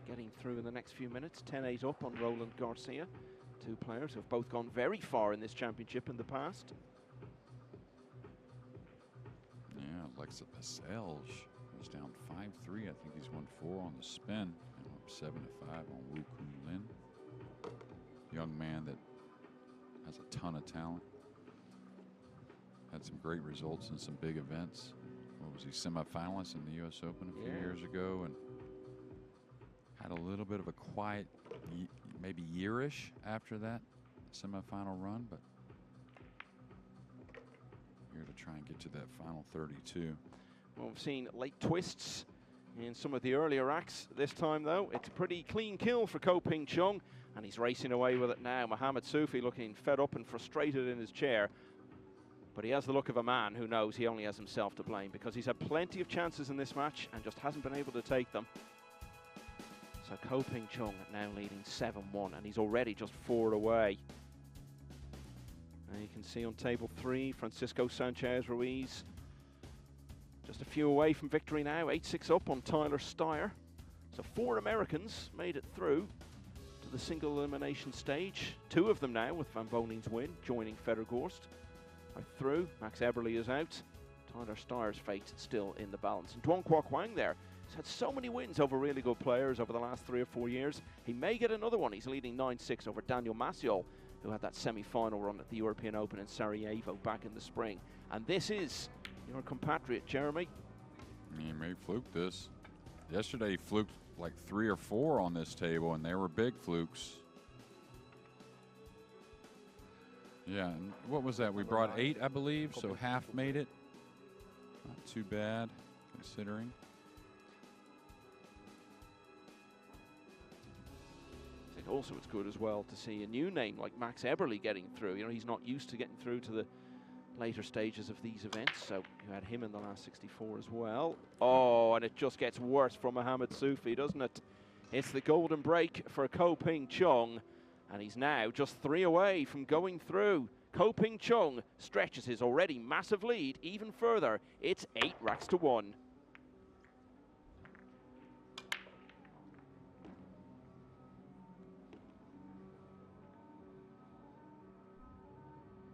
getting through in the next few minutes. 10-8 up on Roland Garcia. Two players who have both gone very far in this championship in the past. Yeah, Alexa Paselge was down 5-3. I think he's won 4 on the spin. And up 7-5 on Wu Kun Lin. Young man that has a ton of talent. Had some great results in some big events. What was he, semifinalist in the U.S. Open a few years ago, and had a little bit of a quiet, maybe yearish after that semifinal run, but here to try and get to that final 32. Well, we've seen late twists in some of the earlier acts. This time, though, it's a pretty clean kill for Ko Ping Chung, and he's racing away with it now. Mohammed SOUFI looking fed up and frustrated in his chair. But he has the look of a man who knows he only has himself to blame, because he's had plenty of chances in this match and just hasn't been able to take them. So Ko Ping Chung now leading 7-1, and he's already just 4 away. And you can see on table 3, Francisco Sanchez Ruiz just a few away from victory now, 8-6 up on Tyler Steyer. So 4 Americans made it through to the single elimination stage. 2 of them now with Van Boning's win, joining Federgorst. Through, Max Eberle is out. Tyler Steyer's fate still in the balance. And Duong Kwok Wang there, he's had so many wins over really good players over the last 3 or 4 years. He may get another one. He's leading 9-6 over Daniel Maciol, who had that semi-final run at the European Open in Sarajevo back in the spring. And this is your compatriot, Jeremy. He may fluke this. Yesterday he fluked like 3 or 4 on this table, and they were big flukes. Yeah, and what was that? We brought 8, I believe, so half made it. Not too bad, considering. I think also it's good as well to see a new name like Max Eberle getting through. You know, he's not used to getting through to the later stages of these events, so you had him in the last 64 as well. Oh, and it just gets worse for Mohammed Soufi, doesn't it? It's the golden break for Ko Ping Chung, and he's now just 3 away from going through. Ko Ping Chung stretches his already massive lead even further. It's 8 racks to 1.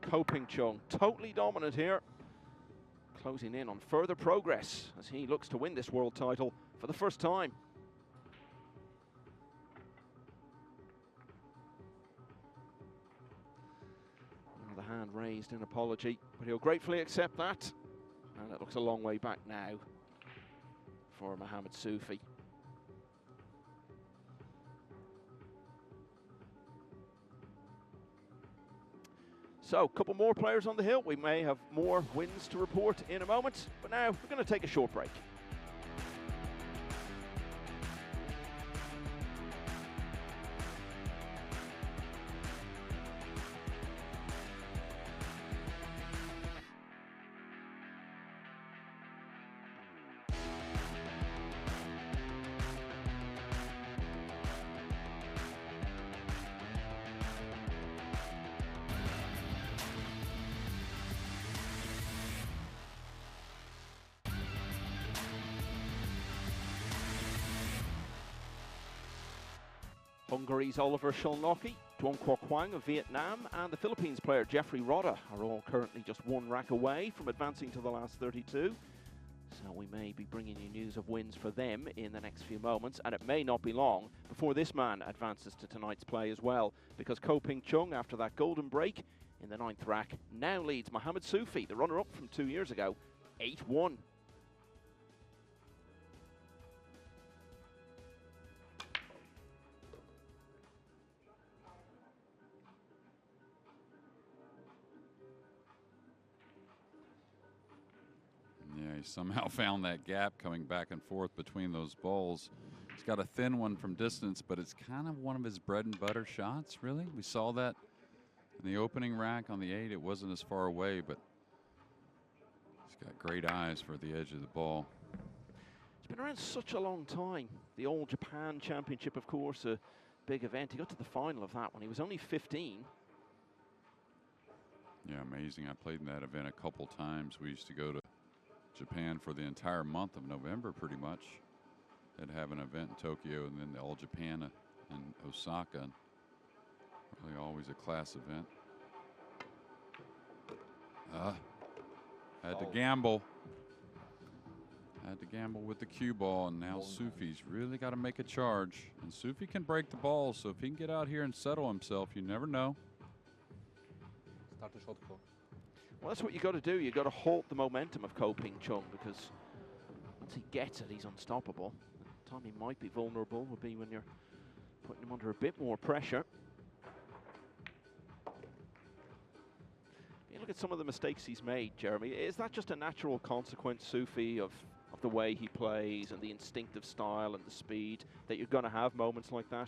Ko Ping Chung totally dominant here, closing in on further progress as he looks to win this world title for the first time. The hand raised in apology, but he'll gratefully accept that. And it looks a long way back now for Mohammed Soufi. So, a couple more players on the hill. We may have more wins to report in a moment, but now we're going to take a short break. Hungary's Oliver Szolnoki, Duong Kwok Wang of Vietnam, and the Philippines player Jeffrey Rodda are all currently just 1 rack away from advancing to the last 32. So we may be bringing you news of wins for them in the next few moments, and it may not be long before this man advances to tonight's play as well, because Ko Ping Chung, after that golden break in the 9th rack, now leads Mohammed Soufi, the runner-up from 2 years ago, 8-1. Yeah, he somehow found that gap coming back and forth between those balls. He's got a thin one from distance, but it's kind of one of his bread and butter shots, really. We saw that in the opening rack on the 8. It wasn't as far away, but he's got great eyes for the edge of the ball. It's been around such a long time. The All Japan Championship, of course, a big event. He got to the final of that when he was only 15. Yeah, amazing. I played in that event a couple times. We used to go to Japan for the entire month of November, pretty much. They'd have an event in Tokyo and then the All Japan in Osaka. Really always a class event. Had to gamble. Had to gamble with the cue ball, and now Soufi's really got to make a charge. And Soufi can break the ball, so if he can get out here and settle himself, you never know. Start the shot clock. Well, that's what you got to do. You got to halt the momentum of Ko Ping Chung, because once he gets it, he's unstoppable. The time he might be vulnerable would be when you're putting him under a bit more pressure. You look at some of the mistakes he's made, Jeremy. Is that just a natural consequence, Soufi, of the way he plays and the instinctive style and the speed, that you're going to have moments like that?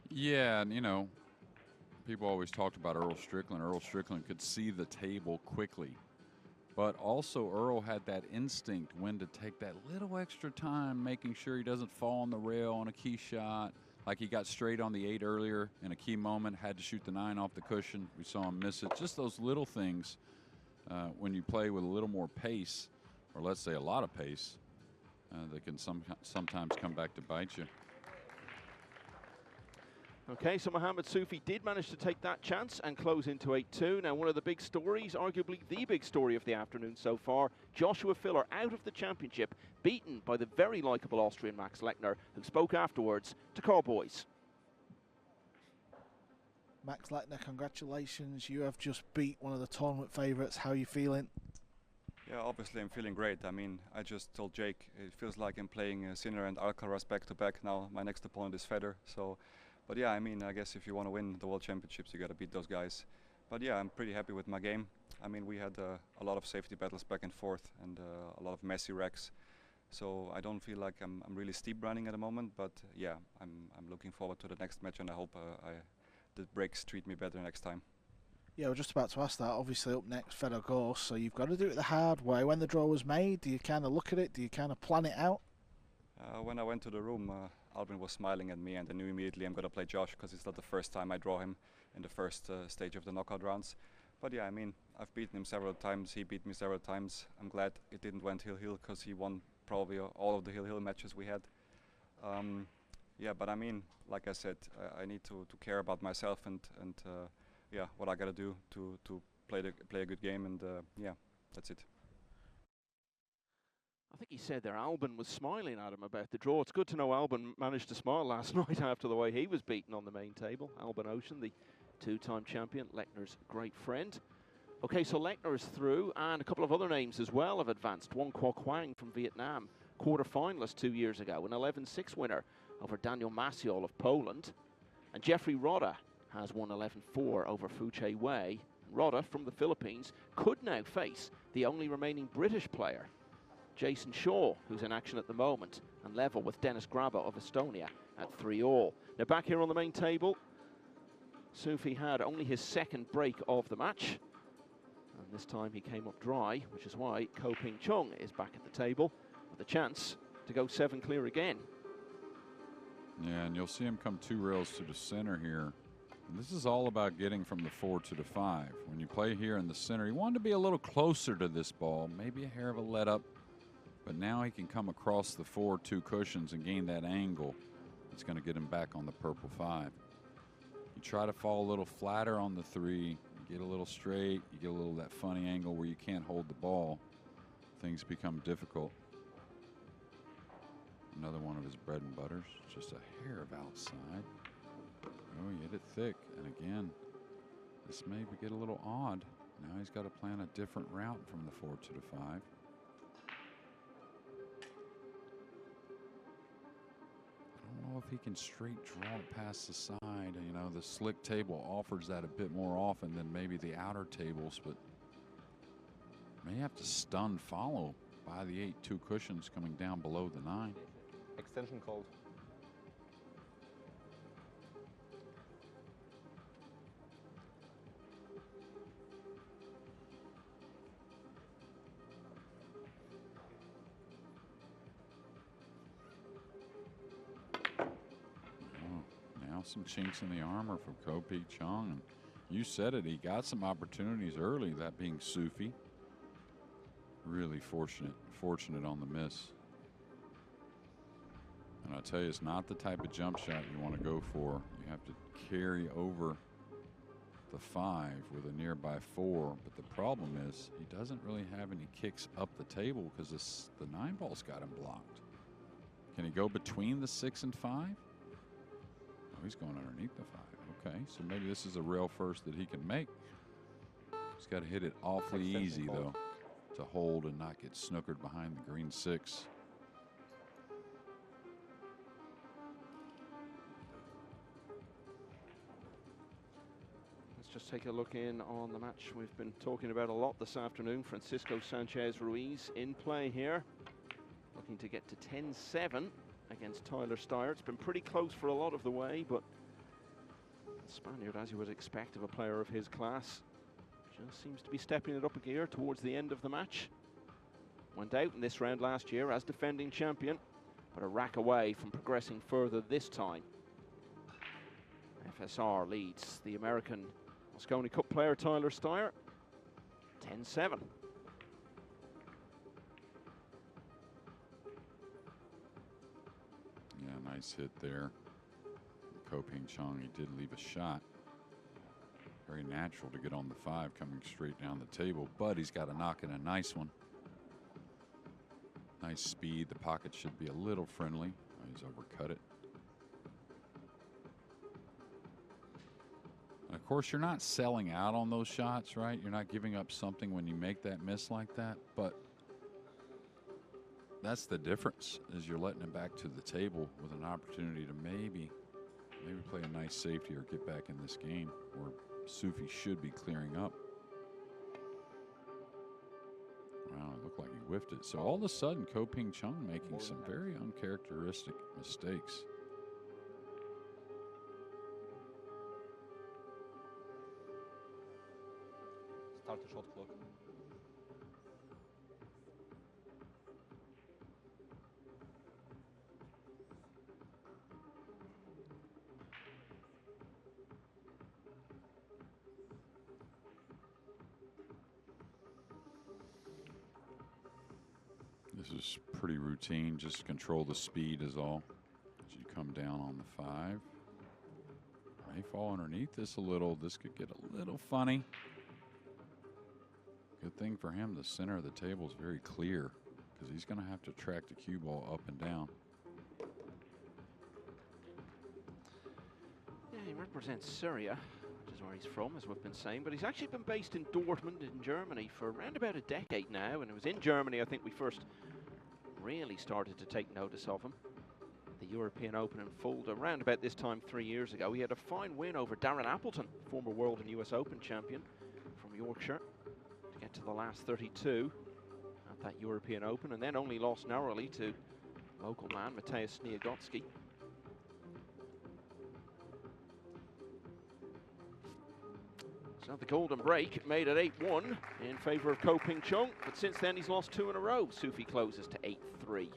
Yeah, and you know, people always talked about Earl Strickland. Earl Strickland could see the table quickly. But also Earl had that instinct when to take that little extra time, making sure he doesn't fall on the rail on a key shot, Like he got straight on the 8 earlier in a key moment, had to shoot the 9 off the cushion. We saw him miss it. Just those little things when you play with a little more pace, or let's say a lot of pace, that can sometimes come back to bite you. Okay, so Mohammed Soufi did manage to take that chance and close into 8-2. Now, one of the big stories, arguably the big story of the afternoon so far, Joshua Filler out of the championship, beaten by the very likeable Austrian Max Lechner, who spoke afterwards to Cowboys. Max Lechner, congratulations. You have just beat one of the tournament favourites. How are you feeling? Yeah, obviously I'm feeling great. I mean, I just told Jake, it feels like I'm playing Sinner and Alcaraz back-to-back. Now my next opponent is Federer, so... But yeah, I mean, I guess if you want to win the World Championships, you got to beat those guys. But yeah, I'm pretty happy with my game. I mean, we had a lot of safety battles back and forth and a lot of messy wrecks. So I don't feel like I'm really steep running at the moment. But yeah, I'm looking forward to the next match, and I hope the breaks treat me better next time. Yeah, we're just about to ask that. Obviously, up next, Federer Gorse. So you've got to do it the hard way. When the draw was made, do you kind of look at it? Do you kind of plan it out? When I went to the room, Albin was smiling at me, and I knew immediately I'm going to play Josh because it's not the first time I draw him in the first stage of the knockout rounds. But yeah, I mean, I've beaten him several times. He beat me several times. I'm glad it didn't went heel-heel because he won probably all of the heel-heel matches we had. Yeah, but I mean, like I said, I need to care about myself and yeah, what I got to do to play a good game, and yeah, that's it. I think he said there Albin was smiling at him about the draw. It's good to know Albin managed to smile last night after the way he was beaten on the main table. Albin Ocean, the 2-time champion, Lechner's great friend. Okay, so Lechner is through, and a couple of other names as well have advanced. Wong Kwok Quang from Vietnam, quarter-finalist 2 years ago, an 11-6 winner over Daniel Maciol of Poland. And Jeffrey Rodda has won 11-4 over Fu Che Wei. Rodda from the Philippines could now face the only remaining British player, Jason Shaw, who's in action at the moment, and level with Dennis Graba of Estonia at 3-all. Now back here on the main table, Soufi had only his second break of the match, and this time he came up dry, which is why Ko Ping Chung is back at the table with a chance to go 7 clear again. Yeah, and you'll see him come 2 rails to the center here. And this is all about getting from the 4 to the 5. When you play here in the center, he wanted to be a little closer to this ball, maybe a hair of a let up. But now he can come across the 4-2 cushions and gain that angle. It's going to get him back on the purple 5. You try to fall a little flatter on the 3, you get a little straight, you get a little that funny angle where you can't hold the ball. Things become difficult. Another one of his bread and butters, just a hair of outside. Oh, he hit it thick. And again, this may get a little odd. Now he's got to plan a different route from the 4 to the 5. I don't know if he can straight draw it past the side. You know, the slick table offers that a bit more often than maybe the outer tables, but may have to stun follow by the 8-2 cushions coming down below the 9. Extension called. Some chinks in the armor from Ko Ping Chung. And you said it, he got some opportunities early, that being Soufi. Really fortunate on the miss. And I'll tell you, it's not the type of jump shot you want to go for. You have to carry over the 5 with a nearby 4. But the problem is he doesn't really have any kicks up the table because the 9 ball's got him blocked. Can he go between the 6 and 5? He's going underneath the 5. Okay, so maybe this is a rail first that he can make. He's got to hit it awfully easy, though, to hold and not get snookered behind the green 6. Let's just take a look in on the match we've been talking about a lot this afternoon. Francisco Sanchez Ruiz in play here, looking to get to 10-7. Against Tyler Steyer. It's been pretty close for a lot of the way, but the Spaniard, as you would expect of a player of his class, just seems to be stepping it up a gear towards the end of the match. Went out in this round last year as defending champion, but a rack away from progressing further this time. FSR leads the American Moscone Cup player Tyler Steyer 10-7. Yeah, nice hit there. Koping Chung, he did leave a shot. Very natural to get on the 5 coming straight down the table, but he's got to knock in a nice one. Nice speed. The pocket should be a little friendly. Oh, he's overcut it. And of course, you're not selling out on those shots, right? You're not giving up something when you make that miss like that, but that's the difference, is you're letting him back to the table with an opportunity to maybe play a nice safety or get back in this game where SOUFI should be clearing up. Wow, it looked like he whiffed it. So all of a sudden, Koping Chung making some very uncharacteristic mistakes. Start the shot clock. This is pretty routine. Just control the speed is all. As you come down on the 5. May fall underneath this a little. This could get a little funny. Good thing for him, the center of the table is very clear because he's going to have to track the cue ball up and down. Yeah, he represents Syria, which is where he's from, as we've been saying, but he's actually been based in Dortmund in Germany for around about a decade now, and it was in Germany I think we first really started to take notice of him. The European Open in Fulda around about this time 3 years ago. He had a fine win over Darren Appleton, former World and US Open champion from Yorkshire, to get to the last 32 at that European Open, and then only lost narrowly to local man Mateusz Sniagotsky. So the golden break made it 8-1 in favour of Koping Chung, but since then he's lost 2 in a row. SOUFI closes to 8-3.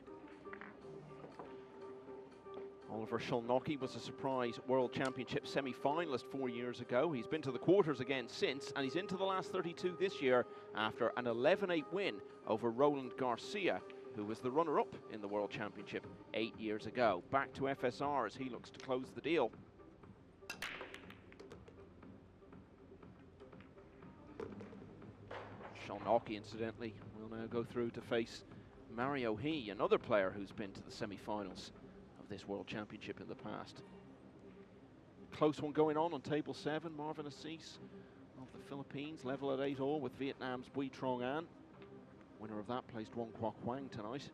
Oliver Szolnocki was a surprise World Championship semi-finalist 4 years ago. He's been to the quarters again since, and he's into the last 32 this year after an 11-8 win over Roland Garcia, who was the runner-up in the World Championship 8 years ago. Back to FSR as he looks to close the deal. Szolnocki, incidentally, will now go through to face Mario He, another player who's been to the semi-finals of this World Championship in the past. Close one going on table 7. Marvin Assis of the Philippines, level at 8-all with Vietnam's Bui Trong An. Winner of that placed Wong Kwok Wang tonight.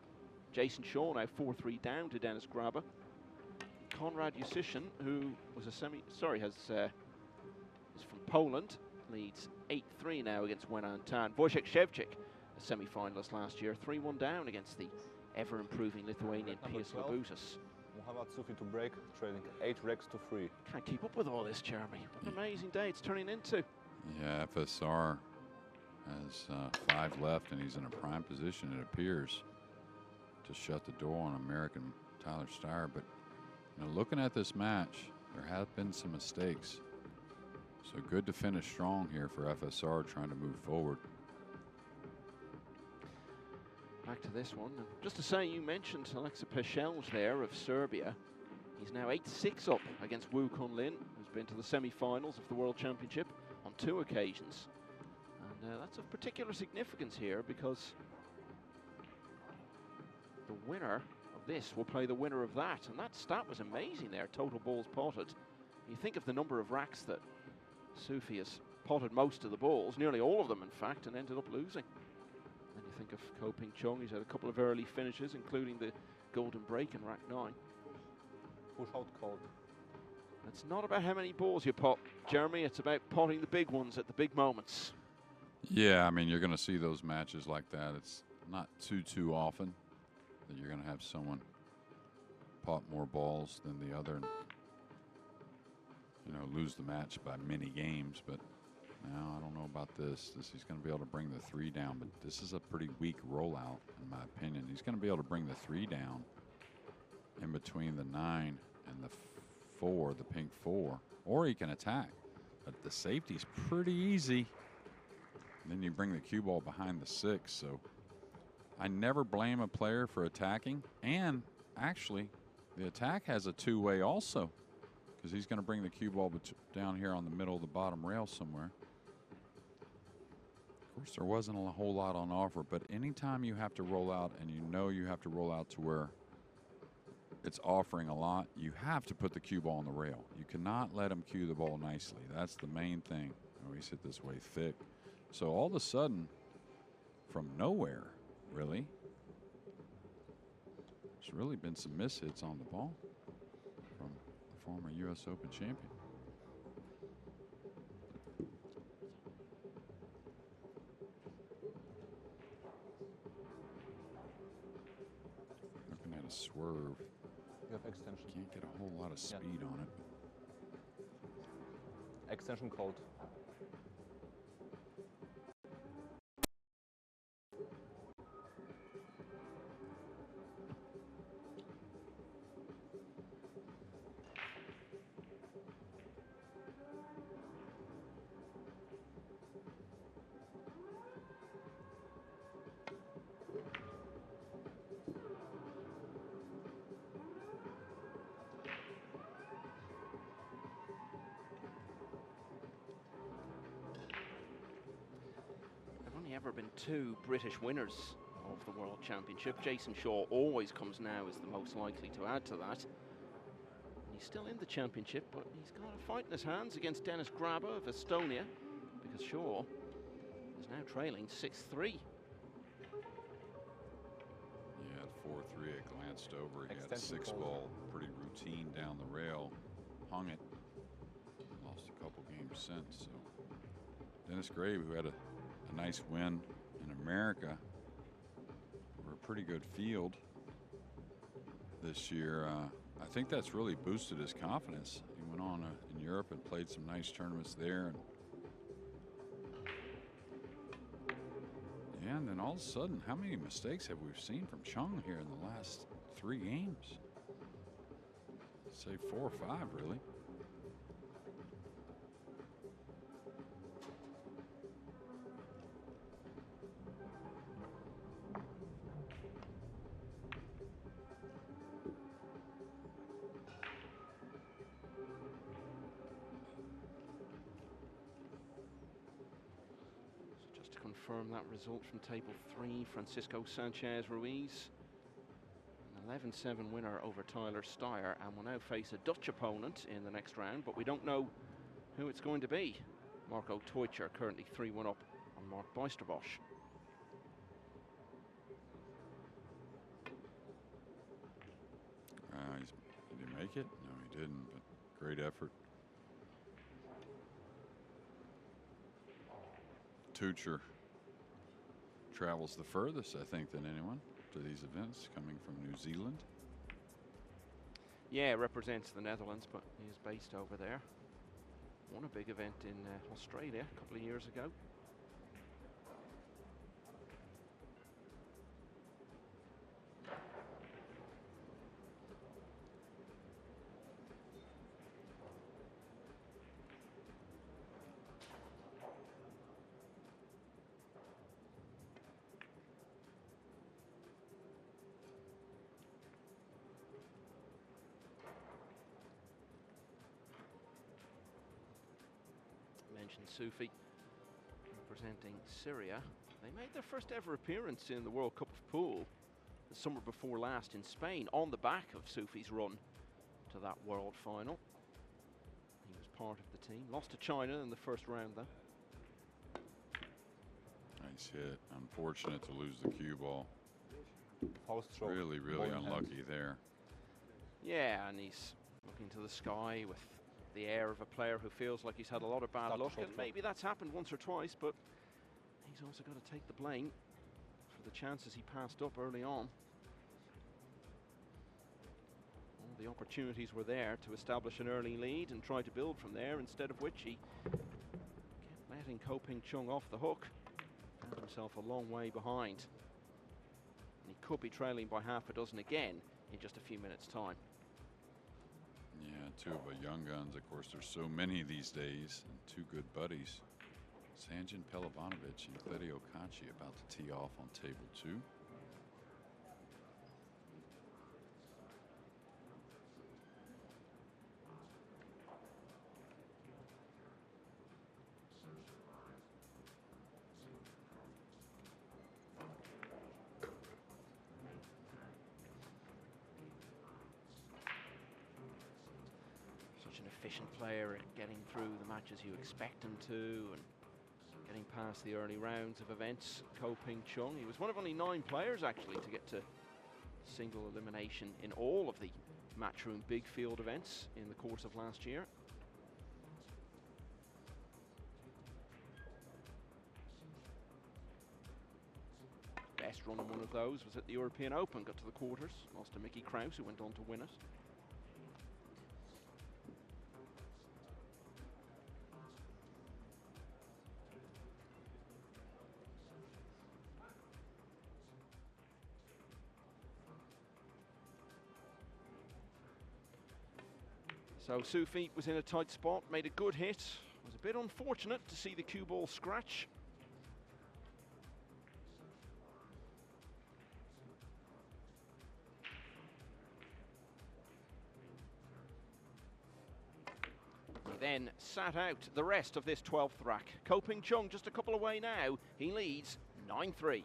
Jason Shaw now 4-3 down to Dennis Graba. Konrad Jusishin, who was a is from Poland, leads 8-3 now against Wenan Tan. Wojciech Szewczyk, a semi-finalist last year, 3-1 down against the ever-improving Lithuanian Pius Labutas. MOHAMMAD SOUFI to break, trading 8 reks to 3. Can't keep up with all this, Jeremy. What an amazing day it's turning into. Yeah, FSR has 5 left, and he's in a prime position, it appears, to shut the door on American Tyler Steyer. But you know, looking at this match, there have been some mistakes. So good to finish strong here for FSR, trying to move forward. Back to this one. And just to say, you mentioned Alexa Peshelj there of Serbia. He's now 8-6 up against Wu Kunlin, who's been to the semi-finals of the World Championship on 2 occasions. And that's of particular significance here because the winner of this will play the winner of that. And that stat was amazing there, total balls potted. You think of the number of racks that SOUFI has potted most of the balls, nearly all of them in fact, and ended up losing. Then you think of Koping Chung, he's had a couple of early finishes, including the golden break in rack 9. Push out called. It's not about how many balls you pot, Jeremy, it's about potting the big ones at the big moments. Yeah, I mean, you're going to see those matches like that. It's not too often that you're going to have someone pot more balls than the other and, you know, lose the match by many games. But now I don't know about this. He's going to be able to bring the 3 down, but this is a pretty weak rollout in my opinion. He's going to be able to bring the 3 down in between the 9 and the 4, the pink 4, or he can attack. But the safety's pretty easy. And then you bring the cue ball behind the 6. So I never blame a player for attacking. And actually, the attack has a two-way also, because he's going to bring the cue ball down here on the middle of the bottom rail somewhere. Of course, there wasn't a whole lot on offer, but anytime you have to roll out and you know you have to roll out to where it's offering a lot, you have to put the cue ball on the rail. You cannot let him cue the ball nicely. That's the main thing. Always hit this way thick. So all of a sudden, from nowhere, really, there's really been some mishits on the ball from the former U.S. Open champion. Looking at a swerve. You have extension. Can't get a whole lot of speed on it. Extension called. Ever been 2 British winners of the World Championship. Jason Shaw always comes now as the most likely to add to that. He's still in the championship, but he's got a fight in his hands against Dennis Graba of Estonia, because Shaw is now trailing 6-3. Yeah, at 4-3, it glanced over. He had a Extension 6 call. ball, pretty routine down the rail, hung it, lost a couple games since. So Dennis Grave, who had a nice win in America for a pretty good field this year. I think that's really boosted his confidence. He went on in Europe and played some nice tournaments there. And then all of a sudden, how many mistakes have we seen from Chung here in the last 3 games? I'd say 4 or 5, really. Confirm that result from table 3, Francisco Sanchez Ruiz, an 11-7 winner over Tyler Steyer, and will now face a Dutch opponent in the next round, but we don't know who it's going to be. Marco Teutcher currently 3-1 up on Mark Bijsterbosch. Did he make it? No, he didn't, but great effort. Teutcher travels the furthest, I think, than anyone to these events, coming from New Zealand. Yeah, represents the Netherlands, but he is based over there. Won a big event in Australia a couple of years ago. SOUFI representing Syria. They made their first ever appearance in the World Cup of Pool the summer before last in Spain, on the back of SOUFI's run to that world final. He was part of the team. Lost to China in the first round though. Nice hit. Unfortunate to lose the cue ball. Really, really unlucky there. Yeah, and he's looking to the sky with the air of a player who feels like he's had a lot of bad luck, and maybe that's happened once or twice, but he's also got to take the blame for the chances he passed up early on. All the opportunities were there to establish an early lead and try to build from there, instead of which he kept letting Ko Ping Chung off the hook. Found himself a long way behind. And he could be trailing by half a dozen again in just a few minutes' time. Yeah, two of the young guns. Of course, there's so many these days, and two good buddies. Sanjin Pelovanovic and Kledio Kachi about to tee off on table 2. Such an efficient player at getting through the matches you expect him to, and getting past the early rounds of events. Ko Ping Chung, he was one of only 9 players actually to get to single elimination in all of the Matchroom big field events in the course of last year. Best run in one of those was at the European Open, got to the quarters, lost to Mickey Krause, who went on to win it. So SOUFI was in a tight spot, made a good hit. Was a bit unfortunate to see the cue ball scratch. He then sat out the rest of this 12th rack. Ko Ping Chung just a couple away now. He leads 9-3.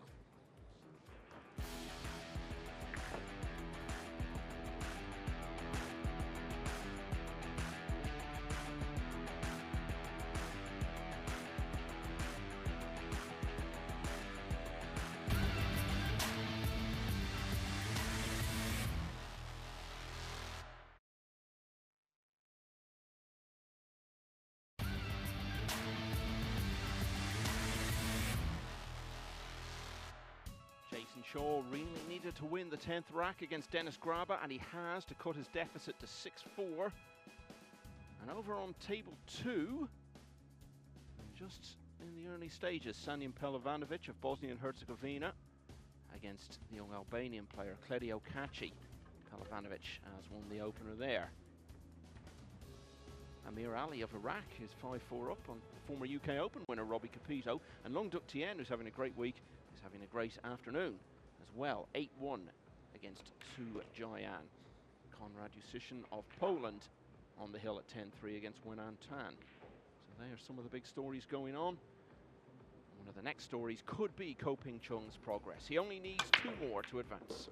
Jason Shaw really needed to win the 10th rack against Dennis Graber, and he has, to cut his deficit to 6-4. And over on table 2, just in the early stages, Sanjin Pelovanovic of Bosnia and Herzegovina against the young Albanian player Kledio Kachi. Pelovanovic has won the opener there. Amir Ali of Iraq is 5-4 up on former UK Open winner Robbie Capito, and Long Duc Tien, who's having a great week, is having a great afternoon as well. 8-1 against Su Jian. Konrad Jusichin of Poland on the hill at 10-3 against Wenan Tan. So they are some of the big stories going on. One of the next stories could be Ko Ping Chung's progress. He only needs 2 more to advance.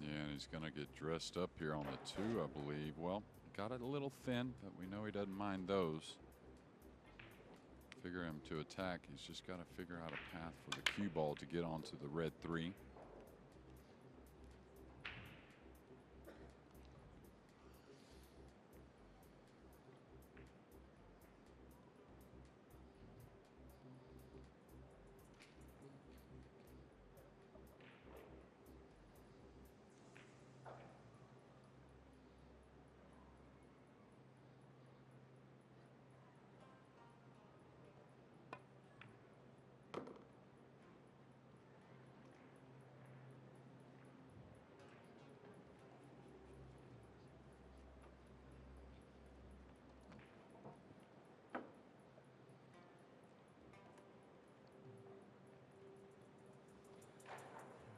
Yeah, and he's going to get dressed up here on the 2, I believe. Well, got it a little thin, but we know he doesn't mind those. Figure him to attack. He's just got to figure out a path for the cue ball to get onto the red 3.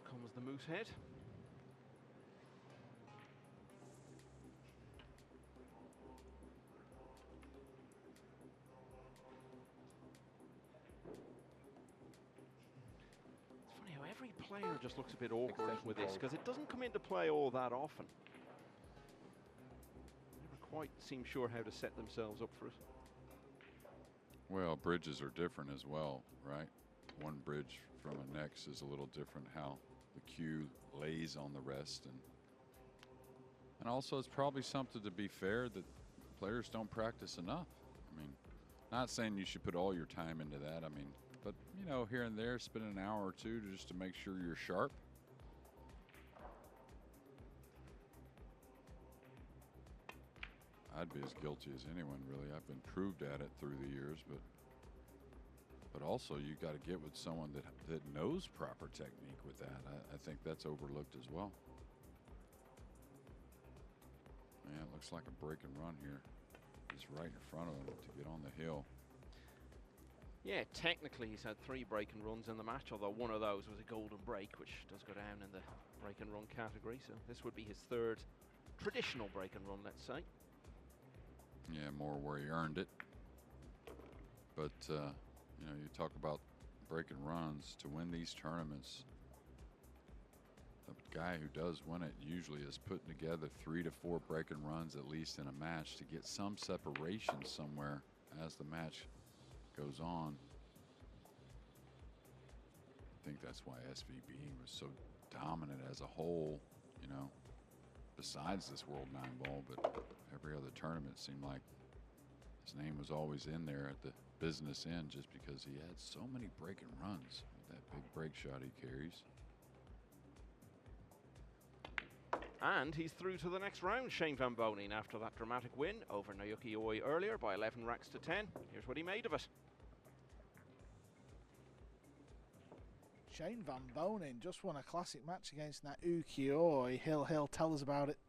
Comes the moose head. It's funny how every player just looks a bit awkward with this, because it doesn't come into play all that often. Never quite seem sure how to set themselves up for it. Well, bridges are different as well, right? One bridge from a next is a little different how the cue lays on the rest, and also it's probably something, to be fair, that players don't practice enough. I mean, not saying you should put all your time into that, I mean, but you know, here and there, spend an hour or 2 just to make sure you're sharp. I'd be as guilty as anyone, really. I've been proved at it through the years, but also you got to get with someone that knows proper technique with that. I think that's overlooked as well. Looks like a break and run here. Just right in front of him to get on the hill. Yeah, technically he's had 3 break and runs in the match, although one of those was a golden break, which does go down in the break and run category. So this would be his 3rd traditional break and run, let's say. Yeah, more where he earned it. But, you know, you talk about break and runs. To win these tournaments, the guy who does win it usually is putting together 3 to 4 break and runs at least in a match to get some separation somewhere as the match goes on. I think that's why SVB was so dominant as a whole, you know, besides this World 9-ball, but every other tournament seemed like his name was always in there at the business end just because he had so many break and runs with that big break shot he carries. And he's through to the next round, Shane Van Bonen, after that dramatic win over Naoki Oi earlier by 11 racks to 10. Here's what he made of it. Shane Van Bonen just won a classic match against Naoki Oi. He'll tell us about it.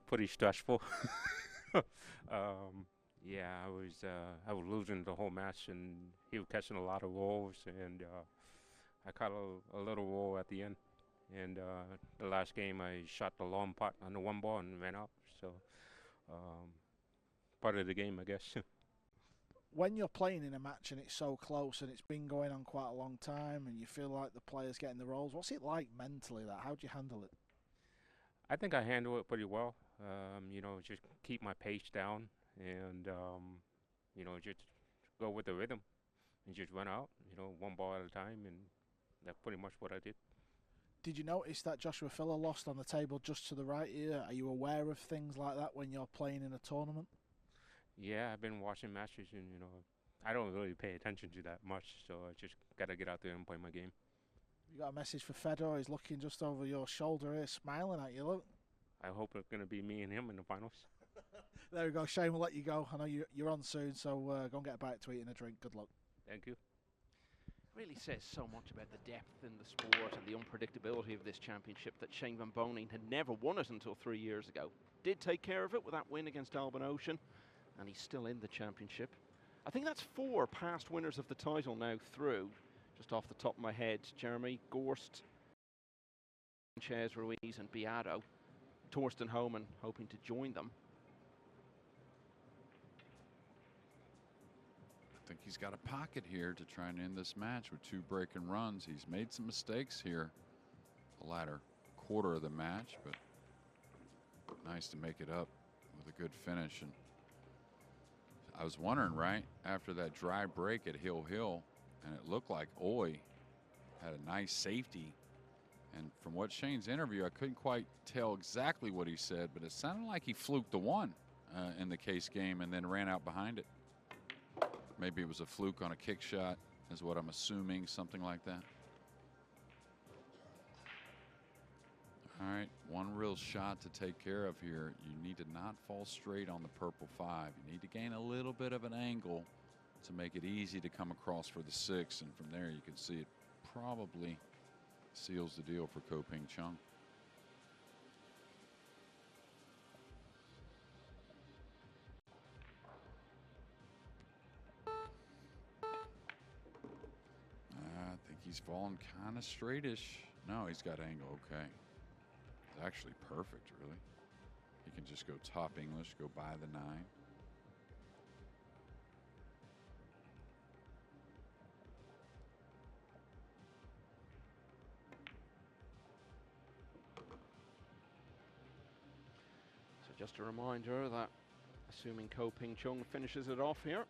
Pretty stressful. Yeah, I was losing the whole match, and he was catching a lot of rolls, and I caught a little roll at the end. And the last game, I shot the long putt on the 1 ball and ran out. So part of the game, I guess. When you're playing in a match and it's so close and it's been going on quite a long time and you feel like the player's getting the rolls, what's it like mentally? That how do you handle it? I think I handle it pretty well. You know, just keep my pace down and, you know, just go with the rhythm and just run out, you know, 1 ball at a time. And that's pretty much what I did. Did you notice that Joshua Filler lost on the table just to the right here? Are you aware of things like that when you're playing in a tournament? Yeah, I've been watching matches, and, you know, I don't really pay attention to that much, so I just got to get out there and play my game. You got a message for Fedor? He's looking just over your shoulder here, smiling at you, look. I hope it's going to be me and him in the finals. There we go. Shane, we'll let you go. I know you're on soon, so go and get a bite to eat and a drink. Good luck. Thank you. Really says so much about the depth in the sport and the unpredictability of this championship that Shane Van Bonen had never won it until 3 years ago. Did take care of it with that win against Albin Ocean, and he's still in the championship. I think that's 4 past winners of the title now through, just off the top of my head. Jeremy, Gorst, Sanchez, Ruiz and Beato. Torsten Homan hoping to join them. I think he's got a pocket here to try and end this match with 2 break and runs. He's made some mistakes here the latter quarter of the match, but nice to make it up with a good finish. And I was wondering, right after that dry break at Hill Hill, and it looked like Oi had a nice safety. And from what Shane's interview, I couldn't quite tell exactly what he said, but it sounded like he fluked the 1 in the case game and then ran out behind it. Maybe it was a fluke on a kick shot, is what I'm assuming, something like that. All right, 1 real shot to take care of here. You need to not fall straight on the purple 5. You need to gain a little bit of an angle to make it easy to come across for the 6, and from there you can see it probably seals the deal for Ko-Ping Chung. I think he's falling kind of straightish. No, he's got angle. Okay. It's actually perfect, really. He can just go top English, go by the 9. Just a reminder that assuming Ko-Ping Chung finishes it off here,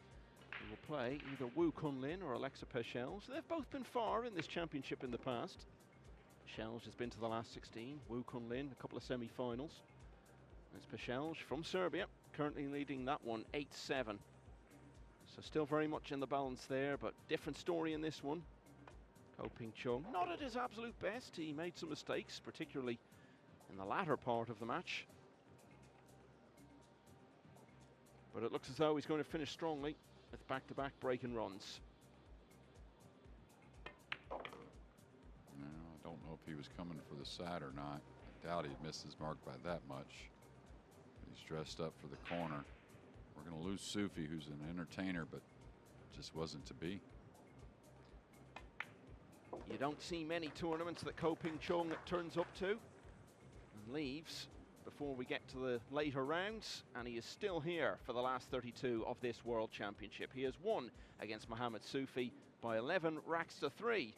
he will play either Wu Kunlin or Alexa Peschels. They've both been far in this championship in the past. Peschels has been to the last 16, Wu Kunlin a couple of semi-finals. It's Peschels from Serbia, currently leading that one 8-7. So still very much in the balance there, but different story in this one. Ko-Ping Chung, not at his absolute best. He made some mistakes, particularly in the latter part of the match. But it looks as though he's going to finish strongly with back-to-back break and runs. No, I don't know if he was coming for the side or not. I doubt he'd miss his mark by that much. He's He's dressed up for the corner. We're going to lose SOUFI, who's an entertainer, but just wasn't to be. You don't see many tournaments that Chung turns up to and leaves before we get to the later rounds, and he is still here for the last 32 of this World Championship. He has won against Mohammed SOUFI by 11 racks to 3